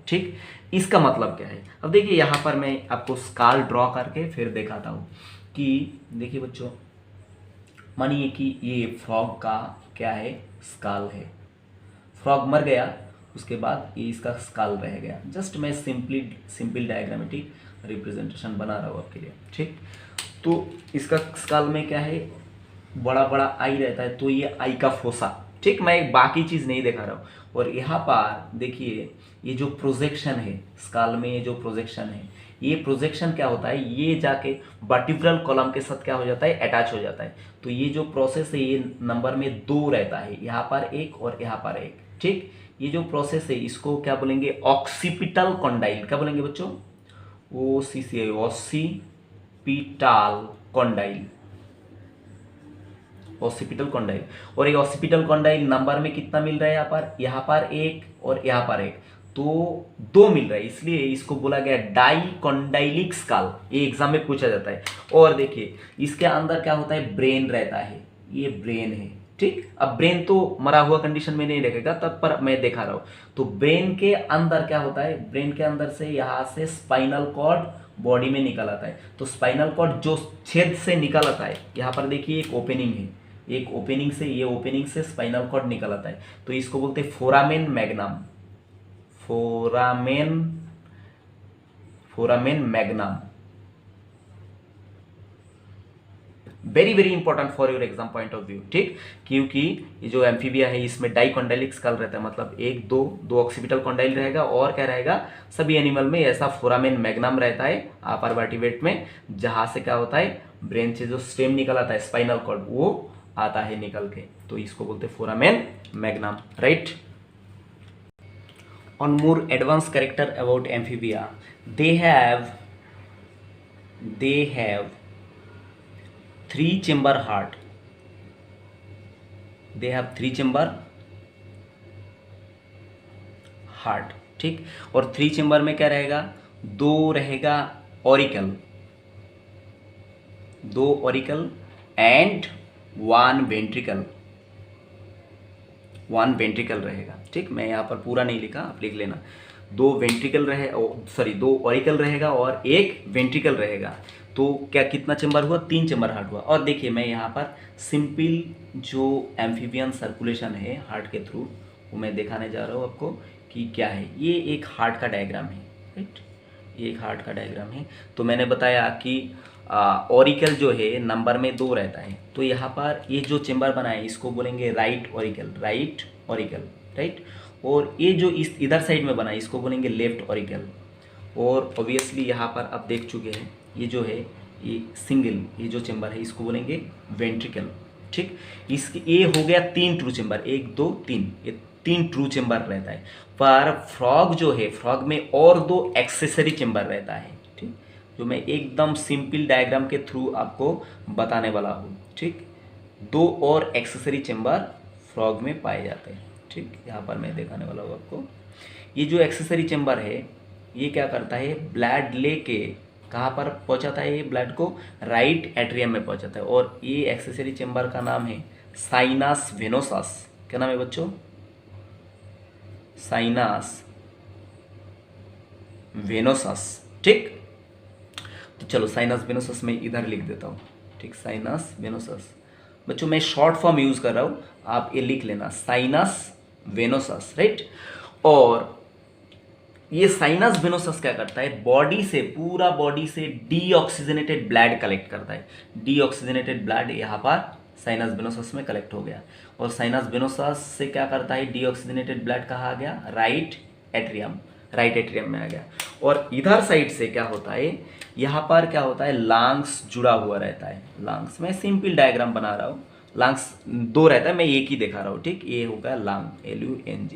ठीक, इसका मतलब क्या है। अब देखिए, यहां पर मैं आपको स्काल ड्रॉ करके फिर दिखाता हूं कि देखिए बच्चों, मानिए कि ये फ्रॉग का क्या है, स्काल है। फ्रॉग मर गया, उसके बाद ये इसका स्काल रह गया। जस्ट मैं सिंपल डायग्रामेटिक रिप्रेजेंटेशन बना रहा हूँ आपके लिए, ठीक। तो इसका स्काल में क्या है, बड़ा बड़ा आई रहता है, तो ये आई का फोसा, ठीक। मैं बाकी चीज़ नहीं दिखा रहा हूँ। और यहाँ पर देखिए ये जो प्रोजेक्शन है स्काल में, ये जो प्रोजेक्शन है, ये प्रोजेक्शन क्या होता है, ये जाके वर्टिब्रल कॉलम के साथ क्या हो जाता है, अटैच हो जाता है। तो ये जो प्रोसेस है ये नंबर में 2 रहता है, यहाँ पर एक और यहाँ पर एक, ठीक। ये जो प्रोसेस है इसको क्या बोलेंगे, ऑक्सीपिटल कॉन्डाइल। क्या बोलेंगे बच्चों, OCCI, occipital condyle, occipital condyle. और ये ऑक्सीपिटल कॉन्डाइल नंबर में कितना मिल रहा है, यहाँ पर एक और यहाँ पर एक, तो 2 मिल रहा है, इसलिए इसको बोला गया डाइकॉन्डाइलिक स्काल। ये एग्जाम में पूछा जाता है। और देखिए इसके अंदर क्या होता है, ब्रेन रहता है, ये ब्रेन है, ठीक। अब ब्रेन तो मरा हुआ कंडीशन में नहीं रहेगा, तब पर मैं दिखा रहा हूँ। तो ब्रेन के अंदर क्या होता है, ब्रेन के अंदर से यहाँ से स्पाइनल कॉर्ड बॉडी में निकल आता है। तो स्पाइनल कॉर्ड जो छेद से निकल आता है, यहाँ पर देखिए एक ओपनिंग है, एक ओपनिंग से, ये ओपनिंग से स्पाइनल कॉर्ड निकल आता है, तो इसको बोलते हैं foramen magnum, foramen magnum. Very very important for your exam point of view, ठीक। क्योंकि ये जो एम्फीबिया है इसमें डाइकॉन्डाइलिक स्कल रहता है, मतलब एक दो ऑक्सीपिटल कॉन्डाइल रहेगा, और क्या रहेगा, सभी एनिमल में ऐसा फोरामेन मैग्नम रहता है अपर वर्टिब्रेट में, जहां से क्या होता है, ब्रेन से जो स्टेम निकल आता है स्पाइनल कॉर्ड, वो आता है निकल के, तो इसको बोलते हैं foramen magnum, right. On more advance character about amphibia, they have 3 chamber heart, they have 3 chamber heart, ठीक। और 3 चेम्बर में क्या रहेगा, 2 रहेगा auricle, 2 auricle and 1 ventricle, 1 ventricle रहेगा, ठीक। मैं यहाँ पर पूरा नहीं लिखा, आप लिख लेना। 2 वेंट्रिकल रहे, सॉरी 2 ऑरिकल रहेगा और 1 वेंट्रिकल रहेगा। तो क्या कितना चेम्बर हुआ, 3 चेम्बर हार्ट हुआ। और देखिए मैं यहाँ पर सिंपल जो एम्फीबियन सर्कुलेशन है हार्ट के थ्रू, वो मैं दिखाने जा रहा हूँ आपको कि क्या है। ये एक हार्ट का डायग्राम है, राइट, ये एक हार्ट का डायग्राम है। तो मैंने बताया कि ऑरिकल जो है नंबर में 2 रहता है, तो यहाँ पर ये जो चेम्बर बना है इसको बोलेंगे right auricle, right auricle, right. और ये जो इस इधर साइड में बना है इसको बोलेंगे लेफ्ट ऑरिकल। और ऑब्वियसली यहाँ पर आप देख चुके हैं, ये जो है ये सिंगल, ये जो चेम्बर है इसको बोलेंगे वेंट्रिकल, ठीक। इसके ये हो गया 3 ट्रू चेम्बर, 1 2 3, ये 3 ट्रू चेम्बर रहता है। पर फ्रॉग जो है, फ्रॉग में और 2 एक्सेसरी चेम्बर रहता है, ठीक, जो मैं एकदम सिंपल डायग्राम के थ्रू आपको बताने वाला हूँ, ठीक। 2 और एक्सेसरी चेम्बर फ्रॉग में पाए जाते हैं, ठीक। यहाँ पर मैं दिखाने वाला हूँ आपको। ये जो एक्सेसरी चेम्बर है ये क्या करता है, ब्लड लेके कहाँ पर पहुँचाता है, ये ब्लड को राइट एट्रियम में पहुँचाता है। और ये एक्सेसरी चेम्बर का नाम है साइनस वेनोसस। क्या नाम है बच्चों, साइनस वेनोसस, ठीक। तो चलो साइनस वेनोसस मैं इधर लिख देता हूँ, ठीक, साइनस वेनोसस। बच्चों मैं शॉर्ट फॉर्म यूज कर रहा हूँ, आप ये लिख लेना, साइनस वेनोसस, राइट। और ये साइनस वेनोसस क्या करता है, बॉडी से, पूरा बॉडी से डीऑक्सीजनेटेड ब्लड कलेक्ट करता है। डीऑक्सीजनेटेड ब्लड यहाँ पर साइनस वेनोसस में कलेक्ट हो गया। और साइनस वेनोसस से क्या करता है, डीऑक्सीजनेटेड ब्लड कहाँ आ गया, राइट एट्रियम, राइट एट्रियम में आ गया। और इधर साइड से क्या होता है, यहाँ पर क्या होता है, लंग्स जुड़ा हुआ रहता है। लंग्स, मैं सिंपल डायग्राम बना रहा हूँ, लंग्स 2 रहता है, मैं एक ही दिखा रहा हूँ, ठीक। ये होगा लंग, LUNG।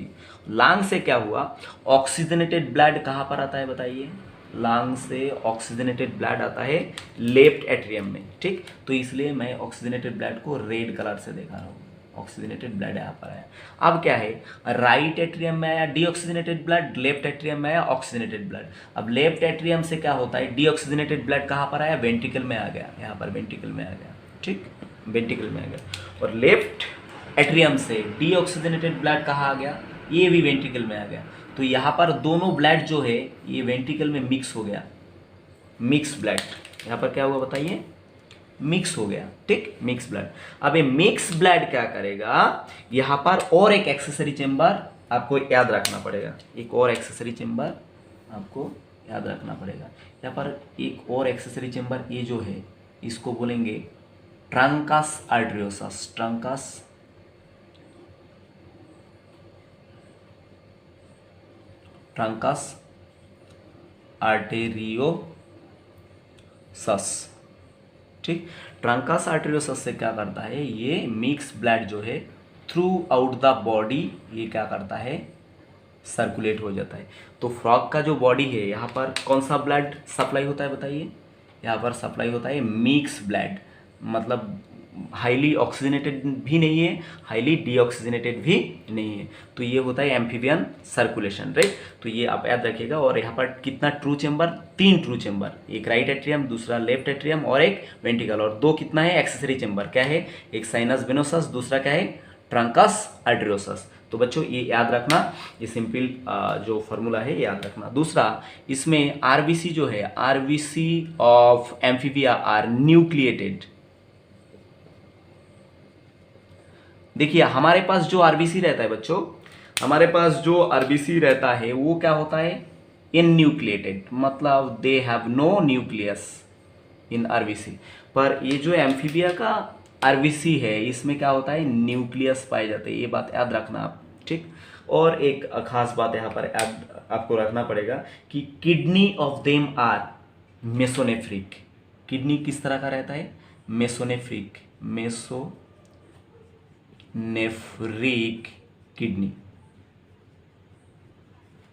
लंग से क्या हुआ, ऑक्सीजनेटेड ब्लड कहाँ पर आता है बताइए, लंग से ऑक्सीजनेटेड ब्लड आता है लेफ्ट एट्रियम में, ठीक। तो इसलिए मैं ऑक्सीजनेटेड ब्लड को रेड कलर से दिखा रहा हूँ, ऑक्सीजनेटेड ब्लड यहाँ पर आया। अब क्या है, राइट एट्रियम में आया डीऑक्सीजनेटेड ब्लड, लेफ्ट एट्रियम में आया ऑक्सीजनेटेड ब्लड। अब लेफ्ट एट्रियम से क्या होता है, डीऑक्सीजनेटेड ब्लड कहाँ पर आया, वेंट्रिकल में आ गया, यहाँ पर वेंट्रिकल में आ गया, ठीक, वेंट्रिकल में आ गया। और लेफ्ट एट्रियम से डीऑक्सीजनेटेड ब्लड कहाँ आ गया, ये भी वेंट्रिकल में आ गया। तो यहाँ पर दोनों ब्लड जो है ये वेंट्रिकल में मिक्स हो गया, मिक्स ब्लड। यहाँ पर क्या हुआ बताइए, मिक्स हो गया, ठीक, मिक्स ब्लड। अब ये मिक्स ब्लड क्या करेगा, यहाँ पर और एक एक्सेसरी चेंबर आपको याद रखना पड़ेगा, एक और एक्सेसरी चेंबर आपको याद रखना पड़ेगा। यहाँ पर एक और एक्सेसरी चेंबर ये जो है इसको बोलेंगे ट्रंकस आर्टेरियोसस, ट्रंकस आर्टेरियोसस, ठीक। ट्रंकस आर्टेरियोसस से क्या करता है, ये मिक्स ब्लड जो है थ्रू आउट द बॉडी ये क्या करता है, सर्कुलेट हो जाता है। तो फ्रॉग का जो बॉडी है यहाँ पर कौन सा ब्लड सप्लाई होता है बताइए, यहाँ पर सप्लाई होता है मिक्स ब्लड, मतलब हाईली ऑक्सीजनेटेड भी नहीं है, हाईली डीऑक्सीजनेटेड भी नहीं है। तो ये होता है एम्फीबियन सर्कुलेशन, राइट। तो ये आप याद रखिएगा। और यहाँ पर कितना ट्रू चेंबर, 3 ट्रू चेंबर, एक राइट एट्रियम, दूसरा लेफ्ट एट्रियम और एक वेंट्रिकल, और 2 कितना है एक्सेसरी चेंबर, क्या है, एक साइनस वेनोसस, दूसरा क्या है ट्रंकस आर्टेरियोसस। तो बच्चों ये याद रखना, ये सिंपल जो फॉर्मूला है याद रखना। दूसरा इसमें आरबीसी जो है, RBC of amphibia are nucleated. देखिए हमारे पास जो आरबीसी रहता है बच्चों, हमारे पास जो आरबीसी रहता है वो क्या होता है, इनन्यूक्लिएटेड, मतलब they have no nucleus in RBC. पर ये जो एम्फीबिया का आरबीसी है इसमें क्या होता है, न्यूक्लियस पाए जाते हैं, ये बात याद रखना आप, ठीक। और एक खास बात यहाँ पर आपको रखना पड़ेगा कि kidney of them are mesonephric. Kidney किस तरह का रहता है, mesonephric, mesonephric kidney,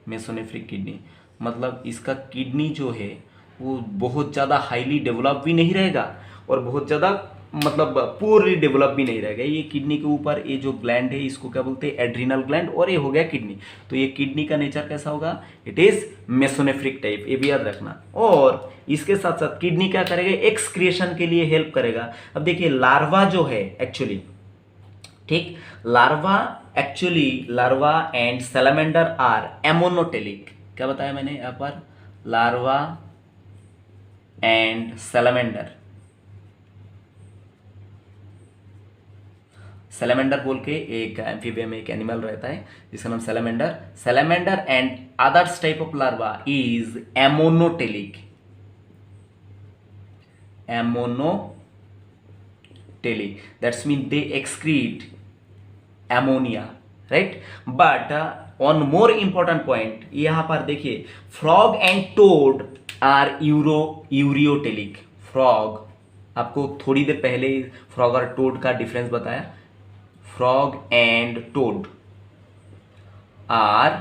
mesonephric kidney मतलब इसका किडनी जो है वो बहुत ज़्यादा हाईली डेवलप भी नहीं रहेगा और बहुत ज़्यादा मतलब पूर्ली डेवलप भी नहीं रहेगा। ये किडनी के ऊपर ये जो ग्लैंड है इसको क्या बोलते हैं, एड्रिनल ग्लैंड, और ये हो गया किडनी। तो ये किडनी का नेचर कैसा होगा, इट इज मेसोनेफ्रिक टाइप, ये भी याद रखना। और इसके साथ साथ किडनी क्या करेगा, एक्सक्रिएशन के लिए हेल्प करेगा। अब देखिए लार्वा जो है एक्चुअली, ठीक, लार्वा एंड सैलमेंडर आर एमोनोटेलिक। क्या बताया मैंने यहाँ पर, लार्वा एंड सैलमेंडर, सैलमेंडर बोल के एक एम्फीबियम में एक एनिमल रहता है जिसका नाम salamander. Salamander and others type of larva is ammonotelic, ammonotelic, that's mean they excrete ammonia, right. But on more important point यहां पर देखिए, frog and toad are ureotelic. Frog, आपको थोड़ी देर पहले फ्रॉग और टोड का डिफरेंस बताया। Frog and toad are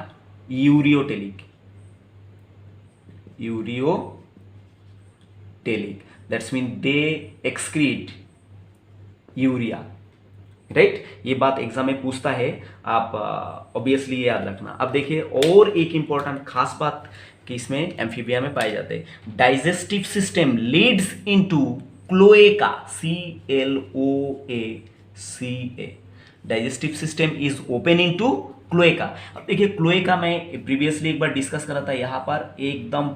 ureotelic, that's mean they excrete urea, right. ये बात एग्जाम में पूछता है, आप ऑब्वियसली ये याद रखना। अब देखिए और एक इंपॉर्टेंट खास बात कि इसमें एम्फीबिया में पाए जाते हैं, digestive system Leeds into cloaca, CLOACA, digestive system is open into cloaca. अब देखिए क्लोएका मैं प्रीवियसली एक बार डिस्कस करा था, यहाँ पर एकदम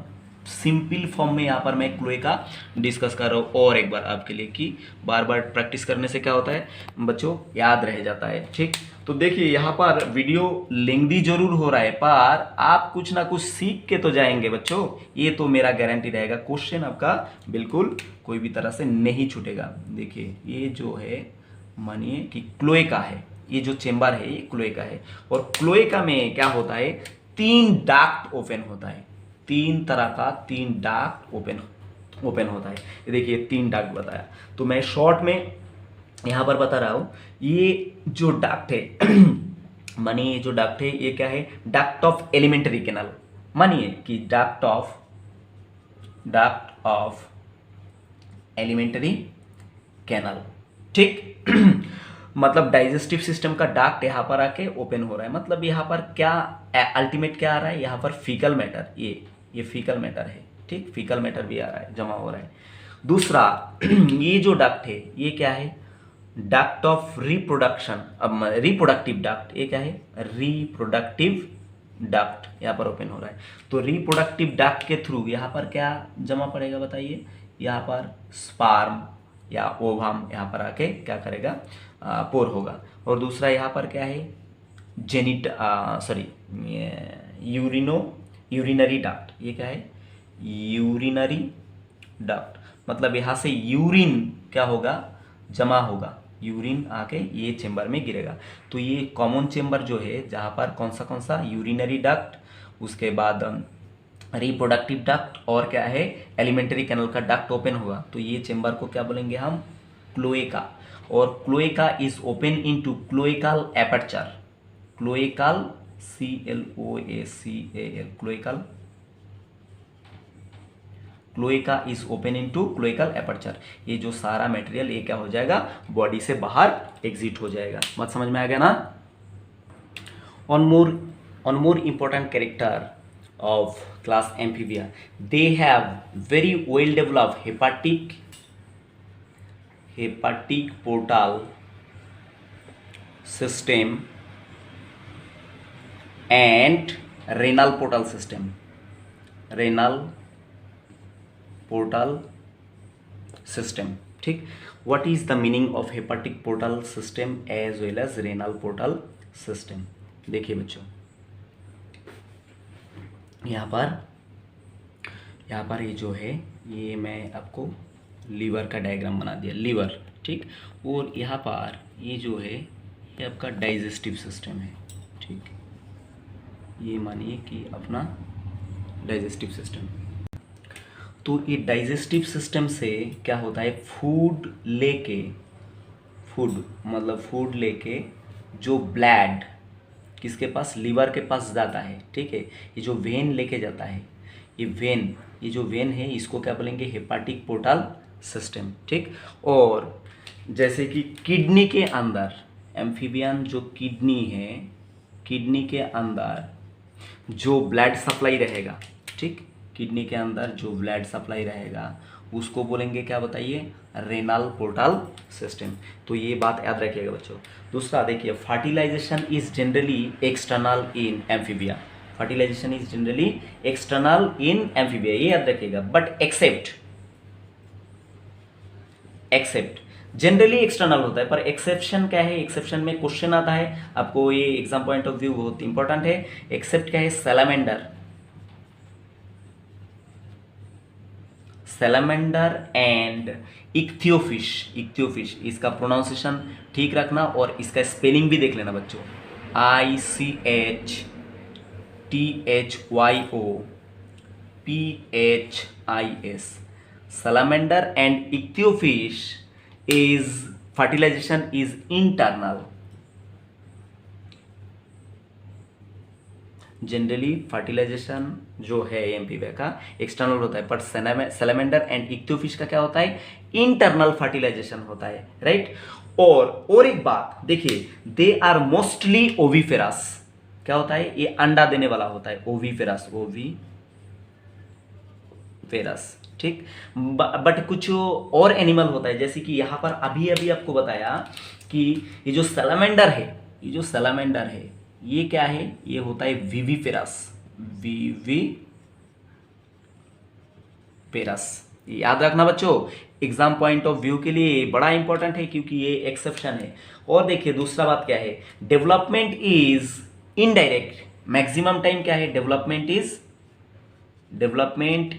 सिंपल फॉर्म में यहाँ पर मैं क्लोएका डिस्कस कर रहा हूँ और एक बार आपके लिए, कि बार बार प्रैक्टिस करने से क्या होता है बच्चों, याद रह जाता है, ठीक। तो देखिए यहाँ पर वीडियो लेंथी जरूर हो रहा है पर आप कुछ ना कुछ सीख के तो जाएंगे बच्चों, ये तो मेरा गारंटी रहेगा। क्वेश्चन आपका बिल्कुल कोई भी तरह से नहीं छूटेगा। देखिए ये जो है, मानिए कि क्लोएका है, ये जो चेंबर है ये क्लोएका है, और क्लोएका में क्या होता है, 3 डाक्ट ओपन होता है, 3 तरह का 3 डाक्ट ओपन होता है। ये देखिए 3 डाक्ट बताया, तो मैं शॉर्ट में यहाँ पर बता रहा हूँ। ये जो डाक्ट है मानिए ये जो डाक्ट है ये क्या है, डाक्ट ऑफ एलिमेंट्री कैनाल। मानिए कि डाक्ट ऑफ एलिमेंट्री कैनाल, ठीक। मतलब डाइजेस्टिव सिस्टम का डाक्ट यहाँ पर आके ओपन हो रहा है, मतलब यहाँ पर क्या अल्टीमेट क्या आ रहा है, यहाँ पर फीकल मैटर, ये फीकल मैटर है, ठीक, फीकल मैटर भी आ रहा है, जमा हो रहा है। दूसरा ये जो डक्ट है ये क्या है, डक्ट ऑफ रिप्रोडक्शन, अब रिप्रोडक्टिव डक्ट, ये क्या है, रिप्रोडक्टिव डक्ट यहाँ पर ओपन हो रहा है। तो रिप्रोडक्टिव डक्ट के थ्रू यहाँ पर क्या जमा पड़ेगा बताइए, यहाँ पर स्पर्म, या ओवम यहाँ पर आके क्या करेगा, पोर होगा। और दूसरा यहाँ पर क्या है, यूरिनरी डक्ट। ये क्या है, यूरिनरी डक्ट, मतलब यहाँ से यूरिन क्या होगा, जमा होगा, यूरिन आके ये चेंबर में गिरेगा। तो ये कॉमन चेंबर जो है जहाँ पर कौन सा यूरिनरी डक्ट, उसके बाद रिप्रोडक्टिव डक्ट और क्या है एलिमेंट्री कैनल का डक्ट ओपन होगा। तो ये चेंबर को क्या बोलेंगे हम, क्लोएका। और cloaca is open into cloacal aperture, cloacal CLOACAL, cloaca is open into cloacal aperture. ये जो सारा मटेरियल ये क्या हो जाएगा, बॉडी से बाहर एग्जिट हो जाएगा। बात समझ में आ गया ना। On more important character of class amphibia, they have very well developed hepatic portal system and renal portal system, ठीक। what is the meaning of hepatic portal system as well as renal portal system? देखिए बच्चों, यहाँ पर ये जो है, ये मैं आपको लीवर का डायग्राम बना दिया, लीवर, ठीक। और यहाँ पर ये जो है ये आपका डाइजेस्टिव सिस्टम है, ठीक। ये मानिए कि अपना डाइजेस्टिव सिस्टम। तो ये डाइजेस्टिव सिस्टम से क्या होता है, फूड लेके जो ब्लड किसके पास, लीवर के पास जाता है, ठीक है। ये जो वेन लेके जाता है, ये जो वेन है इसको क्या बोलेंगे, हेपाटिक पोर्टल सिस्टम, ठीक। और जैसे कि किडनी के अंदर, एम्फीबियन जो किडनी है, किडनी के अंदर जो ब्लड सप्लाई रहेगा, ठीक, किडनी के अंदर जो ब्लड सप्लाई रहेगा उसको बोलेंगे क्या, बताइए, रेनल पोर्टल सिस्टम। तो ये बात याद रखिएगा बच्चों। दूसरा देखिए, fertilization is generally external in amphibia, fertilization is generally external in amphibia, ये याद रखिएगा। बट एक्सेप्ट जनरली एक्सटर्नल होता है, पर एक्सेप्शन क्या है, एक्सेप्शन में क्वेश्चन आता है आपको, ये एग्जाम पॉइंट ऑफ व्यू बहुत इंपॉर्टेंट है। एक्सेप्ट क्या है, सैलामेंडर एंड इक्थियोफिश, इसका प्रोनाउंसिएशन ठीक रखना और इसका स्पेलिंग भी देख लेना बच्चों, ICHTHYOPHIS। Salamander and Ichthyophis is fertilisation is internal, generally fertilisation जो है एम्फीबिया का एक्सटर्नल होता है, पर सैलामेंडर एंड इक्थियोफिश का क्या होता है, इंटरनल फर्टिलाइजेशन होता है, राइट। और एक बात देखिए, दे आर मोस्टली ओविफेरस, क्या होता है, ये अंडा देने वाला होता है, ओविफेरस, ठीक। बट कुछ और एनिमल होता है, जैसे कि यहां पर अभी आपको बताया कि ये जो सैलामेंडर है, ये क्या है, ये होता है विविपेरस, याद रखना बच्चों, एग्जाम पॉइंट ऑफ व्यू के लिए बड़ा इंपॉर्टेंट है क्योंकि ये एक्सेप्शन है। और देखिए दूसरा बात क्या है, development is indirect, maximum time क्या है, डेवलपमेंट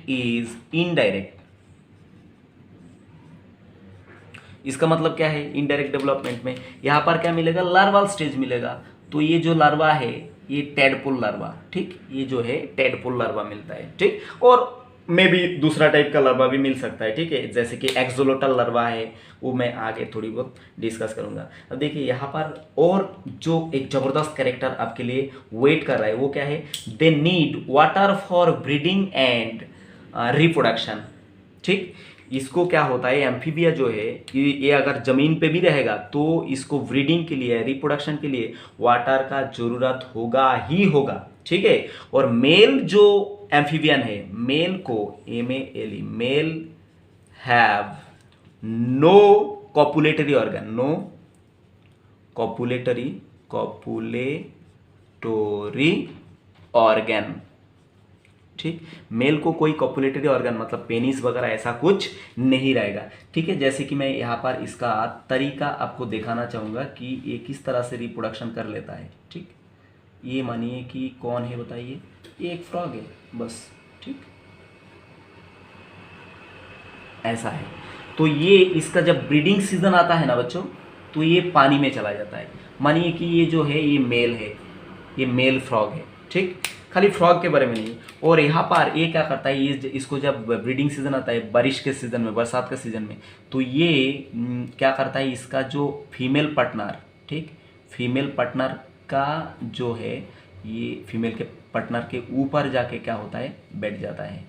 इज इनडायरेक्ट। इसका मतलब क्या है, इनडायरेक्ट डेवलपमेंट में यहां पर क्या मिलेगा, लार्वाल स्टेज मिलेगा। तो ये जो लार्वा है, ये टेडपोल लार्वा, ठीक, ये जो है टेडपोल लार्वा मिलता है, ठीक। और मे भी दूसरा टाइप का लार्वा भी मिल सकता है, ठीक है, जैसे कि एक्सोलोटल लार्वा है, वो मैं आगे थोड़ी बहुत डिस्कस करूंगा। अब देखिए यहाँ पर और जो एक जबरदस्त कैरेक्टर आपके लिए वेट कर रहा है वो क्या है, they need water for breeding and reproduction, ठीक। इसको क्या होता है, एम्फीबिया जो है ये अगर जमीन पे भी रहेगा तो इसको ब्रीडिंग के लिए, रिप्रोडक्शन के लिए वाटर का जरूरत होगा ही होगा, ठीक है। और मेल जो एम्फीबियन है, मेल को MALE, male have no copulatory organ, no copulatory organ, ठीक। मेल को कोई कॉपुलेटरी ऑर्गन मतलब पेनिस वगैरह ऐसा कुछ नहीं रहेगा, ठीक है। जैसे कि मैं यहाँ पर इसका तरीका आपको दिखाना चाहूँगा कि ये किस तरह से रिप्रोडक्शन कर लेता है, ठीक। ये मानिए कि कौन है बताइए, ये एक फ्रॉग है बस, ठीक, ऐसा है। तो ये इसका जब ब्रीडिंग सीजन आता है ना बच्चों, तो ये पानी में चला जाता है। मानिए कि ये जो है ये मेल है, ये मेल फ्रॉग है, ठीक। खाली फ्रॉग के बारे में नहीं, और यहाँ पर ये क्या करता है, ये इसको जब ब्रीडिंग सीजन आता है बारिश के सीजन में, बरसात के सीजन में, तो ये क्या करता है, इसका जो फीमेल पार्टनर, ठीक, फीमेल पार्टनर का जो है, ये फीमेल के पार्टनर के ऊपर जाके क्या होता है, बैठ जाता है,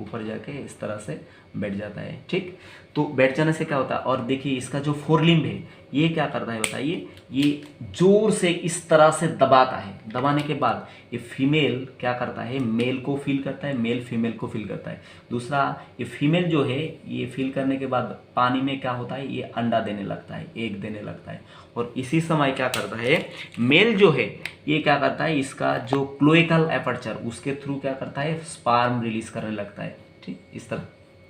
ऊपर जाके इस तरह से बैठ जाता है, ठीक। तो बैठ जाने से क्या होता है, और देखिए इसका जो फोरलिम्ब है ये क्या करता है बताइए, ये जोर से इस तरह से दबाता है। दबाने के बाद ये फीमेल क्या करता है, मेल को फील करता है, मेल फीमेल को फील करता है। दूसरा, ये फीमेल जो है ये फील करने के बाद पानी में क्या होता है, ये अंडा देने लगता है, एग देने लगता है। और इसी समय क्या करता है, मेल जो है ये क्या करता है, इसका जो क्लोएकल एपर्चर उसके थ्रू क्या करता है, स्पर्म रिलीज करने लगता है, ठीक।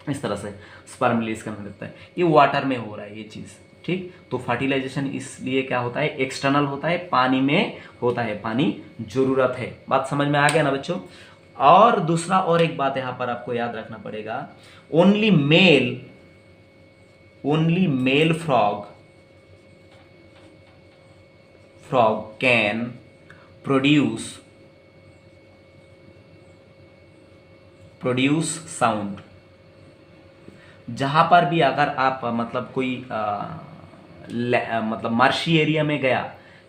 इस तरह से स्पर्म रिलीज करने लगता है। ये वाटर में हो रहा है ये चीज़, ठीक। तो फर्टिलाइजेशन इसलिए क्या होता है, एक्सटर्नल होता है, पानी में होता है, पानी जरूरत है। बात समझ में आ गया ना बच्चों। और दूसरा और एक बात यहाँ पर आपको याद रखना पड़ेगा, only mail frog can produce sound। जहां पर भी अगर आप मतलब कोई मतलब मार्शी एरिया में गया,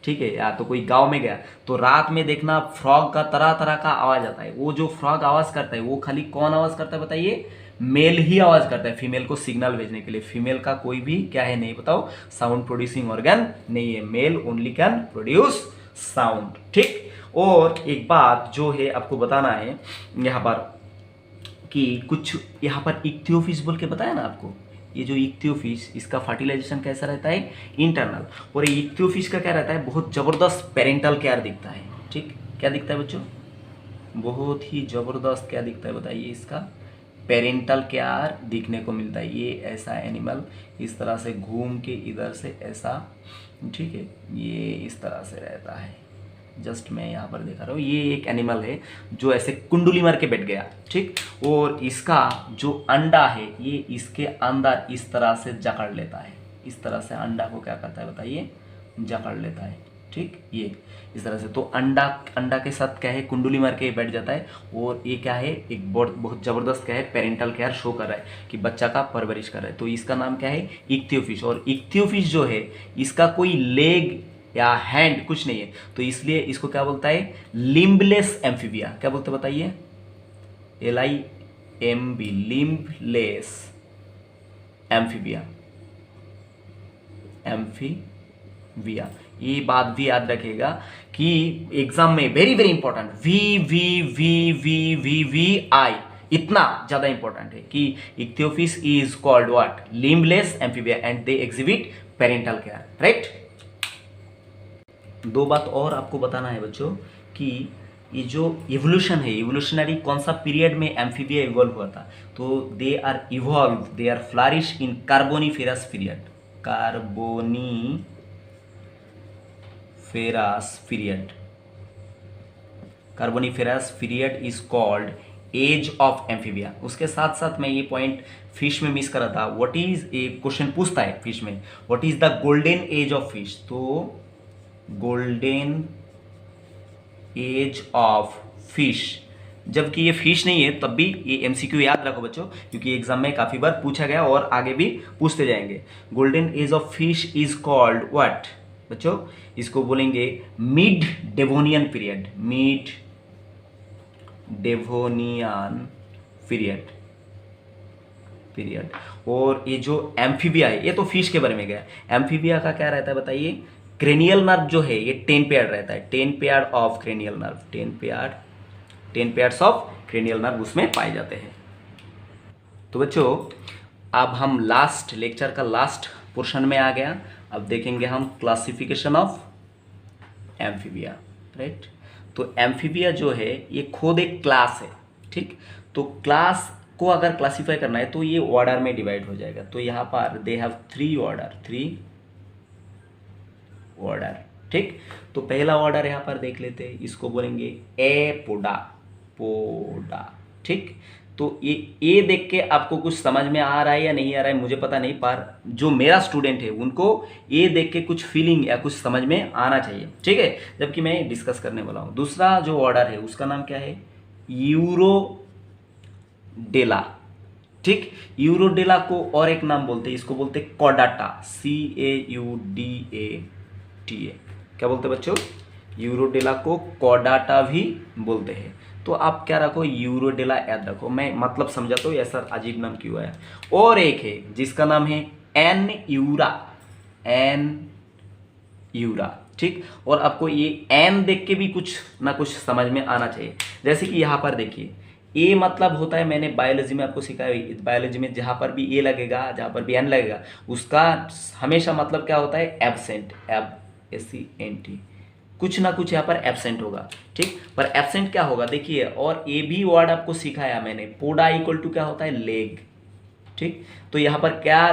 ठीक है, या तो कोई गांव में गया, तो रात में देखना फ्रॉग का तरह तरह का आवाज आता है। वो जो फ्रॉग आवाज करता है वो खाली कौन आवाज करता है बताइए, मेल ही आवाज करता है फीमेल को सिग्नल भेजने के लिए। फीमेल का कोई भी क्या है नहीं बताओ, साउंड प्रोड्यूसिंग ऑर्गन नहीं है, male only can produce sound, ठीक। और एक बात जो है आपको बताना है यहाँ पर कि कुछ यहाँ पर इक्थियोफिश बोल के बताया ना आपको, ये जो इक्थियोफिश इसका फर्टिलाइजेशन कैसा रहता है, इंटरनल। और ये इक्थियोफिश का क्या रहता है, बहुत जबरदस्त पेरेंटल केयर दिखता है, ठीक। क्या दिखता है बच्चों, बहुत ही जबरदस्त क्या दिखता है बताइए, इसका पेरेंटल केयर दिखने को मिलता है। ये ऐसा एनिमल इस तरह से घूम के इधर से ऐसा, ठीक है, ये इस तरह से रहता है। जस्ट मैं यहाँ पर दिखा रहा हूँ, ये एक एनिमल है जो ऐसे कुंडली मार के बैठ गया, ठीक। और इसका जो अंडा है ये इसके अंदर इस तरह से जकड़ लेता है, इस तरह से अंडा को क्या करता है बताइए, जकड़ लेता है, ठीक। ये इस तरह से, तो अंडा के साथ क्या है, कुंडली मार के बैठ जाता है। और ये क्या है, एक बहुत जबरदस्त क्या है, पेरेंटल केयर शो कर रहा है कि बच्चा का परवरिश कर रहा है। तो इसका नाम क्या है, इक्थियोफिश। और इक्थियोफिश जो है इसका कोई लेग या हैंड कुछ नहीं है, तो इसलिए इसको क्या बोलता है, लिम्बलेस एम्फीबिया। क्या बोलते बताइए, LIMB, लिम्बलेस एम्फीबिया। ये बात भी याद रखिएगा कि एग्जाम में वेरी वेरी इंपॉर्टेंट, VVVVVVI इतना ज्यादा इंपॉर्टेंट है कि Ichthyophis is called what, limbless amphibia and they exhibit parental care, right. दो बात और आपको बताना है बच्चों कि ये जो इवोल्यूशन है, इवोल्यूशनरी कौन सा पीरियड में एम्फीबिया इवॉल्व हुआ था, तो they are flourish in carboniferous period. Carboniferous period is called age of amphibia. उसके साथ साथ मैं ये पॉइंट फिश में मिस करा था, व्हाट इज, ए क्वेश्चन पूछता है फिश में, what is the golden age of fish. तो गोल्डन एज ऑफ फिश, जबकि ये फिश नहीं है तब भी ये MCQ याद रखो बच्चों, क्योंकि एग्जाम में काफी बार पूछा गया और आगे भी पूछते जाएंगे। Golden age of fish is called what बच्चों, इसको बोलेंगे mid Devonian period, mid Devonian period. और ये जो एम्फीबिया है, ये तो फिश के बारे में गया, एम्फीबिया का क्या रहता है बताइए, क्रेनियल नर्व जो है ये 10 पेयर रहता है, 10 pair of cranial nerve, 10 pairs of cranial nerve उसमें पाए जाते हैं। तो बच्चों अब हम लास्ट लेक्चर का लास्ट पोर्शन में आ गया। अब देखेंगे हम क्लासिफिकेशन ऑफ एम्फीबिया, राइट। तो एम्फीबिया जो है ये खुद एक क्लास है, ठीक। तो क्लास को अगर क्लासीफाई करना है तो ये ऑर्डर में डिवाइड हो जाएगा। तो यहाँ पर दे हैव थ्री ऑर्डर, ठीक। तो पहला ऑर्डर यहाँ पर देख लेते हैं, इसको बोलेंगे एपोडा, ठीक। तो ये ए देख के आपको कुछ समझ में आ रहा है या नहीं आ रहा है मुझे पता नहीं, पर जो मेरा स्टूडेंट है उनको ए देख के कुछ फीलिंग या कुछ समझ में आना चाहिए, ठीक है, जबकि मैं डिस्कस करने वाला हूँ। दूसरा जो ऑर्डर है उसका नाम क्या है, यूरोडेला, ठीक। यूरोडेला को और एक नाम बोलते हैं, इसको बोलते हैं कॉडाटा, CAUDATA। क्या बोलते हैं बच्चों, यूरोडेला को कॉडाटा भी बोलते हैं। तो आप क्या रखो, यूरोडेला याद रखो, मैं मतलब समझाता हूँ ऐसा अजीब नाम क्यों आया। और एक है जिसका नाम है एन यूरा, ठीक। और आपको ये एन देख के भी कुछ ना कुछ समझ में आना चाहिए। जैसे कि यहाँ पर देखिए, ए मतलब होता है, मैंने बायोलॉजी में आपको सिखाया, बायोलॉजी में जहाँ पर भी ए लगेगा, जहाँ पर भी एन लगेगा, उसका हमेशा मतलब क्या होता है, एब्सेंट, ABSENT, कुछ ना कुछ यहाँ पर एब्सेंट होगा, ठीक। पर एब्सेंट क्या होगा देखिए, और ए भी वर्ड आपको सिखाया मैंने, पोडा इक्वल टू क्या होता है, लेग, ठीक। तो यहाँ पर क्या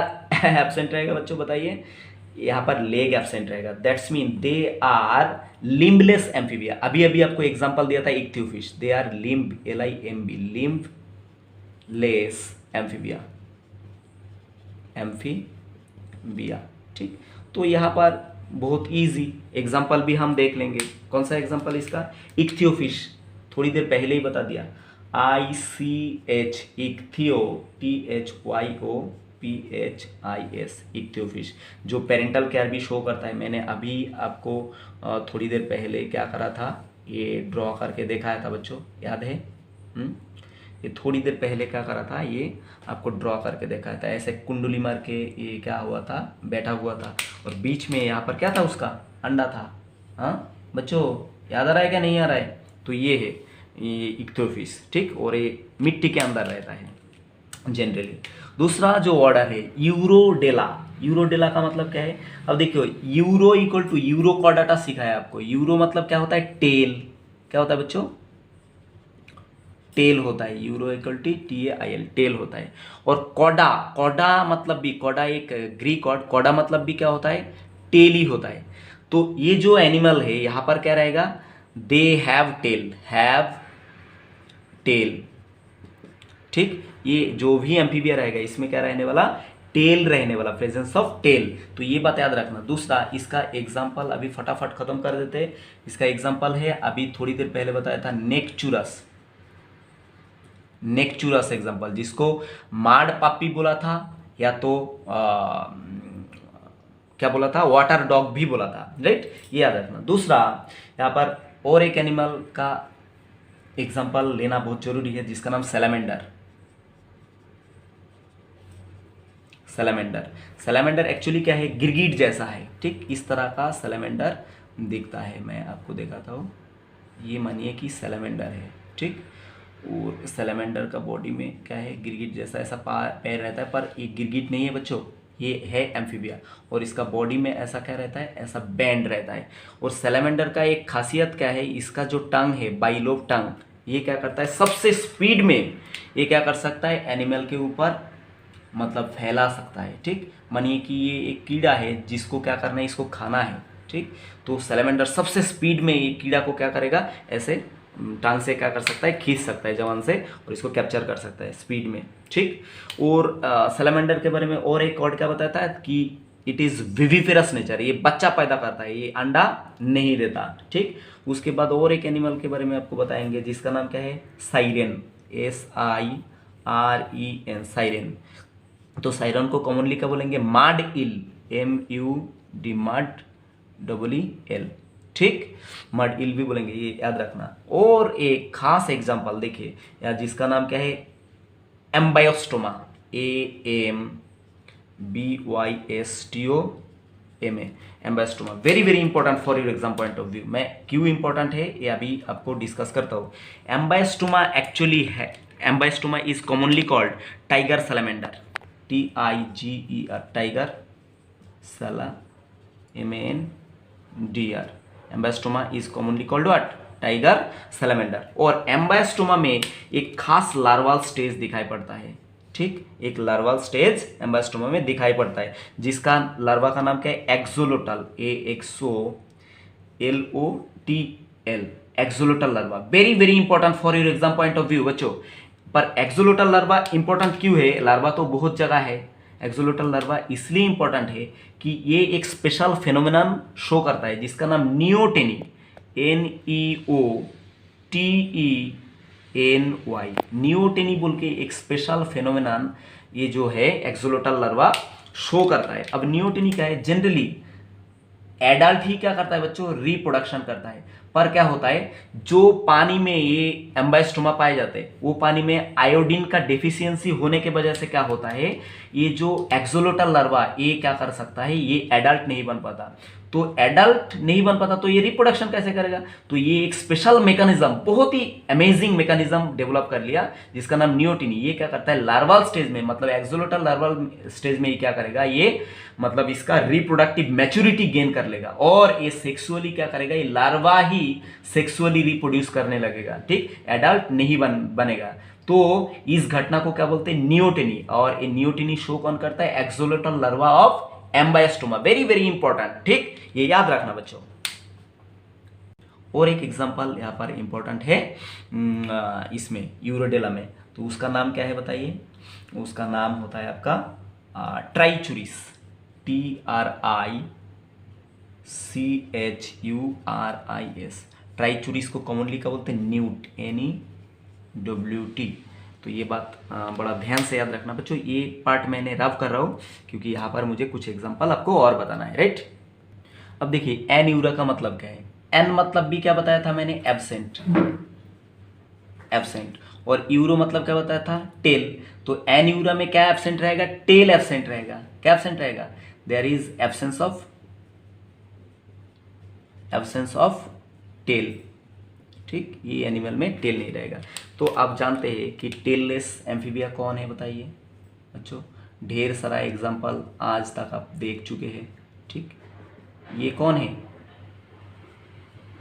एब्सेंट रहेगा बच्चों बताइए, यहाँ पर लेग एब्सेंट रहेगा। That's mean they are limbless amphibia. अभी अभी आपको एग्जांपल दिया था Ichthyophis, they are limb, LIMB, limbless amphibia, ठीक। तो यहाँ पर बहुत इजी एग्जांपल भी हम देख लेंगे। कौन सा एग्जांपल इसका, इक्थियोफिश, थोड़ी देर पहले ही बता दिया, ICH, इक्थियो, THYOPHIS, इक्थियोफिश, जो पेरेंटल केयर भी शो करता है। मैंने अभी आपको थोड़ी देर पहले क्या करा था, ये ड्रॉ करके दिखाया था बच्चों, याद है? ये थोड़ी देर पहले क्या करा था, ये आपको ड्रॉ करके दिखाया था। ऐसे कुंडली मार के ये क्या हुआ था, बैठा हुआ था, और बीच में यहाँ पर क्या था, उसका अंडा था। हाँ बच्चों, याद आ रहा है क्या, नहीं आ रहा है? तो ये है ये इक्थियोफिश, ठीक। और ये मिट्टी के अंदर रहता है जनरली। दूसरा जो ऑर्डर है यूरोडेला, यूरोडेला का मतलब क्या है, अब देखियो, यूरो इक्वल टू यूरोकॉर्डाटा सिखाया आपको। यूरो मतलब क्या होता है, टेल, क्या होता है बच्चों, टेल होता है, uro equal to TAIL, tail होता है। और कॉडा, कॉडा मतलब भी, कॉडा एक ग्रीक वर्ड, कॉडा मतलब भी क्या होता है, टेल ही होता है। तो ये जो एनिमल है यहाँ पर क्या रहेगा, दे हैव टेल, ठीक। ये जो भी एम्फीबिया रहेगा इसमें क्या रहने वाला, टेल रहने वाला, प्रेजेंस ऑफ टेल। तो ये बात याद रखना। दूसरा, इसका एग्जांपल अभी फटाफट खत्म कर देते हैं। इसका एग्जांपल है, अभी थोड़ी देर पहले बताया था, नेक्चुरस एग्जांपल, जिसको मार्ड पापी बोला था, या तो क्या बोला था, वाटर डॉग भी बोला था, राइट, ये याद रखना। दूसरा, यहाँ पर और एक एनिमल का एग्जांपल लेना बहुत जरूरी है, जिसका नाम सैलामेंडर एक्चुअली क्या है, गिरगिट जैसा है, ठीक। इस तरह का सैलामेंडर दिखता है, मैं आपको दिखाता हूँ। ये मानिए कि सैलामेंडर है, ठीक। और सैलामेंडर का बॉडी में क्या है, गिरगिट जैसा ऐसा पैर रहता है, पर ये गिरगिट नहीं है बच्चों, ये है एम्फीबिया। और इसका बॉडी में ऐसा क्या रहता है, ऐसा बैंड रहता है। और सैलामेंडर का एक खासियत क्या है, इसका जो टंग है, बाइलोब टंग, ये क्या करता है, सबसे स्पीड में ये क्या कर सकता है, एनिमल के ऊपर मतलब फैला सकता है, ठीक। मानिए कि ये एक कीड़ा है जिसको क्या करना है, इसको खाना है, ठीक। तो सैलामेंडर सबसे स्पीड में ये कीड़ा को क्या करेगा, ऐसे टांग से क्या कर सकता है, खींच सकता है जवान से, और इसको कैप्चर कर सकता है स्पीड में, ठीक। और सैलामेंडर के बारे में और एक वर्ड क्या बताता है कि इट इज़ विविफेरस नेचर, ये बच्चा पैदा करता है, ये अंडा नहीं देता, ठीक। उसके बाद और एक एनिमल के बारे में आपको बताएंगे, जिसका नाम क्या है, साइरेन, SIREN, साइरेन। तो साइरन को कॉमनली क्या बोलेंगे, मड इल, MUD, MUDEL, ठीक। मड इल भी बोलेंगे, ये याद रखना। और एक खास एग्जांपल देखिए यार, जिसका नाम क्या है, Ambystoma, AMBYSTOMA, Ambystoma. Very very important for your exam point of view. मैं क्यों इंपॉर्टेंट है ये अभी आपको डिस्कस करता हूँ। एम्बायोस्टोमा एक्चुअली है, Ambystoma is commonly called tiger salamander, TIGER, tiger SALAMANDER। Ambystoma is commonly called what, tiger salamander. और एम्बायस्टोमा में एक खास लार्वाल स्टेज दिखाई पड़ता है, ठीक, एक लार्वाल स्टेज एम्बायस्टोमा में दिखाई पड़ता है, जिसका लार्वा का नाम क्या है, axolotl, AXOLOTL, axolotl larva. Very very important for your exam point of view बच्चों। पर एक्सोलोटल लार्वा इंपॉर्टेंट क्यों है? लार्वा तो बहुत जगह है, एक्सोलोटल लार्वा इसलिए इंपॉर्टेंट है कि ये एक स्पेशल फेनोमेनन शो करता है जिसका नाम नियोटेनी, NEOTENY, नियोटेनी बोल के एक स्पेशल फेनोमेनन ये जो है एक्सोलोटल लार्वा शो करता है। अब नियोटेनी क्या है? जनरली एडल्ट ही क्या करता है बच्चों? रिप्रोडक्शन करता है। पर क्या होता है, जो पानी में ये एम्बायस्टोमा पाए जाते हैं वो पानी में आयोडीन का डेफिशिएंसी होने के वजह से क्या होता है, ये जो एक्सोलोटल लार्वा ये क्या कर सकता है, ये एडल्ट नहीं बन पाता। तो एडल्ट नहीं बन पाता तो ये रिप्रोडक्शन कैसे करेगा? तो ये एक स्पेशल मैकेनिज्म, बहुत ही अमेजिंग मैकेनिज्म डेवलप कर लिया जिसका नाम नियोटिनी। ये क्या करता है, लार्वाल स्टेज में, मतलब एक्सोलोटल लार्वाल स्टेज में ये क्या करेगा, ये मतलब इसका रिप्रोडक्टिव मैच्योरिटी गेन कर लेगा और ये सेक्सुअली क्या करेगा, ये लार्वा ही सेक्सुअली रिप्रोड्यूस करने लगेगा, ठीक, एडल्ट नहीं बनेगा। तो इस घटना को क्या बोलते हैं, नियोटिनी। और ये नियोटिनी शो कौन करता है, axolotl larva of Ambystoma. Very very important, ठीक, ये याद रखना बच्चों। और एक एग्जांपल यहाँ पर इंपॉर्टेंट है इसमें यूरोडेला में, तो उसका नाम क्या है बताइए? उसका नाम होता है आपका ट्राइचुरिस, TRICHURIS। ट्राइचुरिस को कॉमनली क्या बोलते हैं, न्यूट, NEWT। तो ये बात बड़ा ध्यान से याद रखना बच्चों। ये पार्ट मैंने रफ कर रहा हूँ क्योंकि यहाँ पर मुझे कुछ एग्जांपल आपको और बताना है, राइट। अब देखिए एन यूरा का मतलब क्या है? एन मतलब भी क्या बताया था मैंने, एब्सेंट, एब्सेंट। और यूरो मतलब क्या बताया था, टेल। तो एन यूरा में क्या एब्सेंट रहेगा, टेल एब्सेंट रहेगा। क्या एब्सेंट रहेगा? There is absence of tail, ठीक, ये एनिमल में टेल नहीं रहेगा। तो आप जानते हैं कि टेललेस एम्फीबिया कौन है बताइए बच्चों? ढेर सारा एग्जाम्पल आज तक आप देख चुके हैं, ठीक। ये कौन है?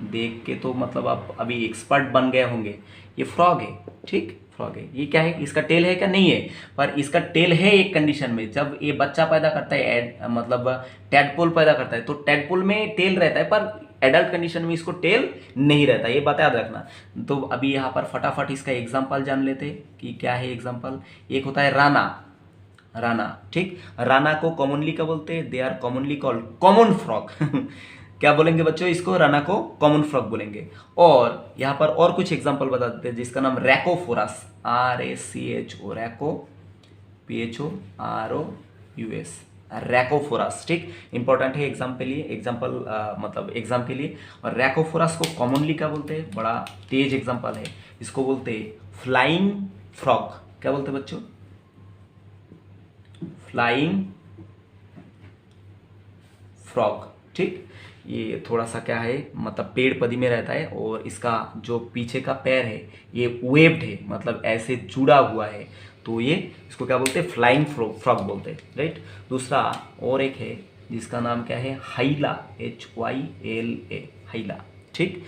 देख के तो मतलब आप अभी एक्सपर्ट बन गए होंगे। ये फ्रॉग है, ठीक, फ्रॉग है। ये क्या है, इसका टेल है क्या? नहीं है, पर इसका टेल है एक कंडीशन में, जब ये बच्चा पैदा करता है, मतलब टैडपोल पैदा करता है, तो टैडपोल में टेल रहता है, पर एडल्ट कंडीशन में इसको टेल नहीं रहता। ये बात याद रखना। तो अभी यहाँ पर फटाफट इसका एग्जाम्पल जान लेते कि क्या है एग्जाम्पल। एक होता है राना, ठीक। राना को कॉमनली क्या बोलते हैं, they are commonly called common frog. क्या बोलेंगे बच्चों इसको, राना को कॉमन फ्रॉग बोलेंगे। और यहाँ पर और कुछ एग्जांपल बता देते हैं जिसका नाम रैकोफोरस, RACHO, रैको, PHOROUS, रैकोफोरस, ठीक, इंपॉर्टेंट है एग्जाम के लिए, मतलब एग्जाम के लिए। और रैकोफोरस को कॉमनली क्या बोलते हैं, बड़ा तेज एग्जाम्पल है, इसको बोलते हैं फ्लाइंग फ्रॉग। क्या बोलते हैं बच्चों, फ्लाइंग फ्रॉग, ठीक। ये थोड़ा सा क्या है, मतलब पेड़ पदी में रहता है और इसका जो पीछे का पैर है ये वेब्ड है, मतलब ऐसे जुड़ा हुआ है, तो ये इसको क्या बोलते हैं, फ्लाइंग फ्रॉग बोलते हैं, राइट। दूसरा और एक है जिसका नाम क्या है, हाइला, HYLA, हाइला, ठीक।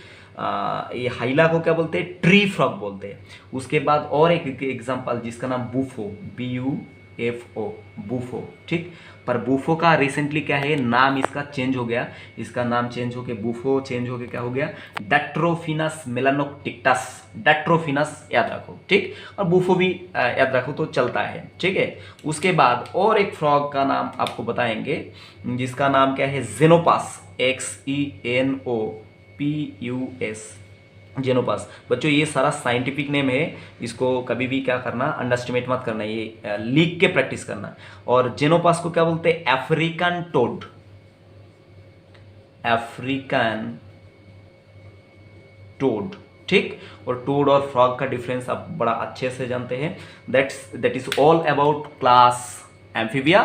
ये हाइला को क्या बोलते हैं, ट्री फ्रॉग बोलते हैं। उसके बाद और एक एग्जांपल जिसका नाम बूफो, BUFO, बूफो, ठीक। पर बूफो का रिसेंटली क्या है, नाम इसका चेंज हो गया, इसका नाम चेंज होके बूफो चेंज होके क्या हो गया, डैट्रोफिनस मेलानोटिक्टस, डैट्रोफिनस याद रखो, ठीक। और बूफो भी याद रखो तो चलता है, ठीक है। उसके बाद और एक फ्रॉग का नाम आपको बताएंगे जिसका नाम क्या है, जेनोपास, XENOPUS, जेनोपास। बच्चों ये सारा साइंटिफिक नेम है, इसको कभी भी क्या करना, अंडरस्टिमेट मत करना, ये लिख के प्रैक्टिस करना। और जेनोपास को क्या बोलते हैं, अफ्रीकन टोड, अफ्रीकन टोड, ठीक। और टोड और फ्रॉग का डिफरेंस आप बड़ा अच्छे से जानते हैं। That is all about class amphibia.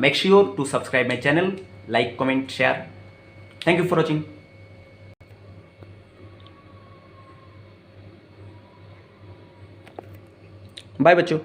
Make sure to subscribe my channel, like, comment, share. Thank you for watching. Bye बच्चों।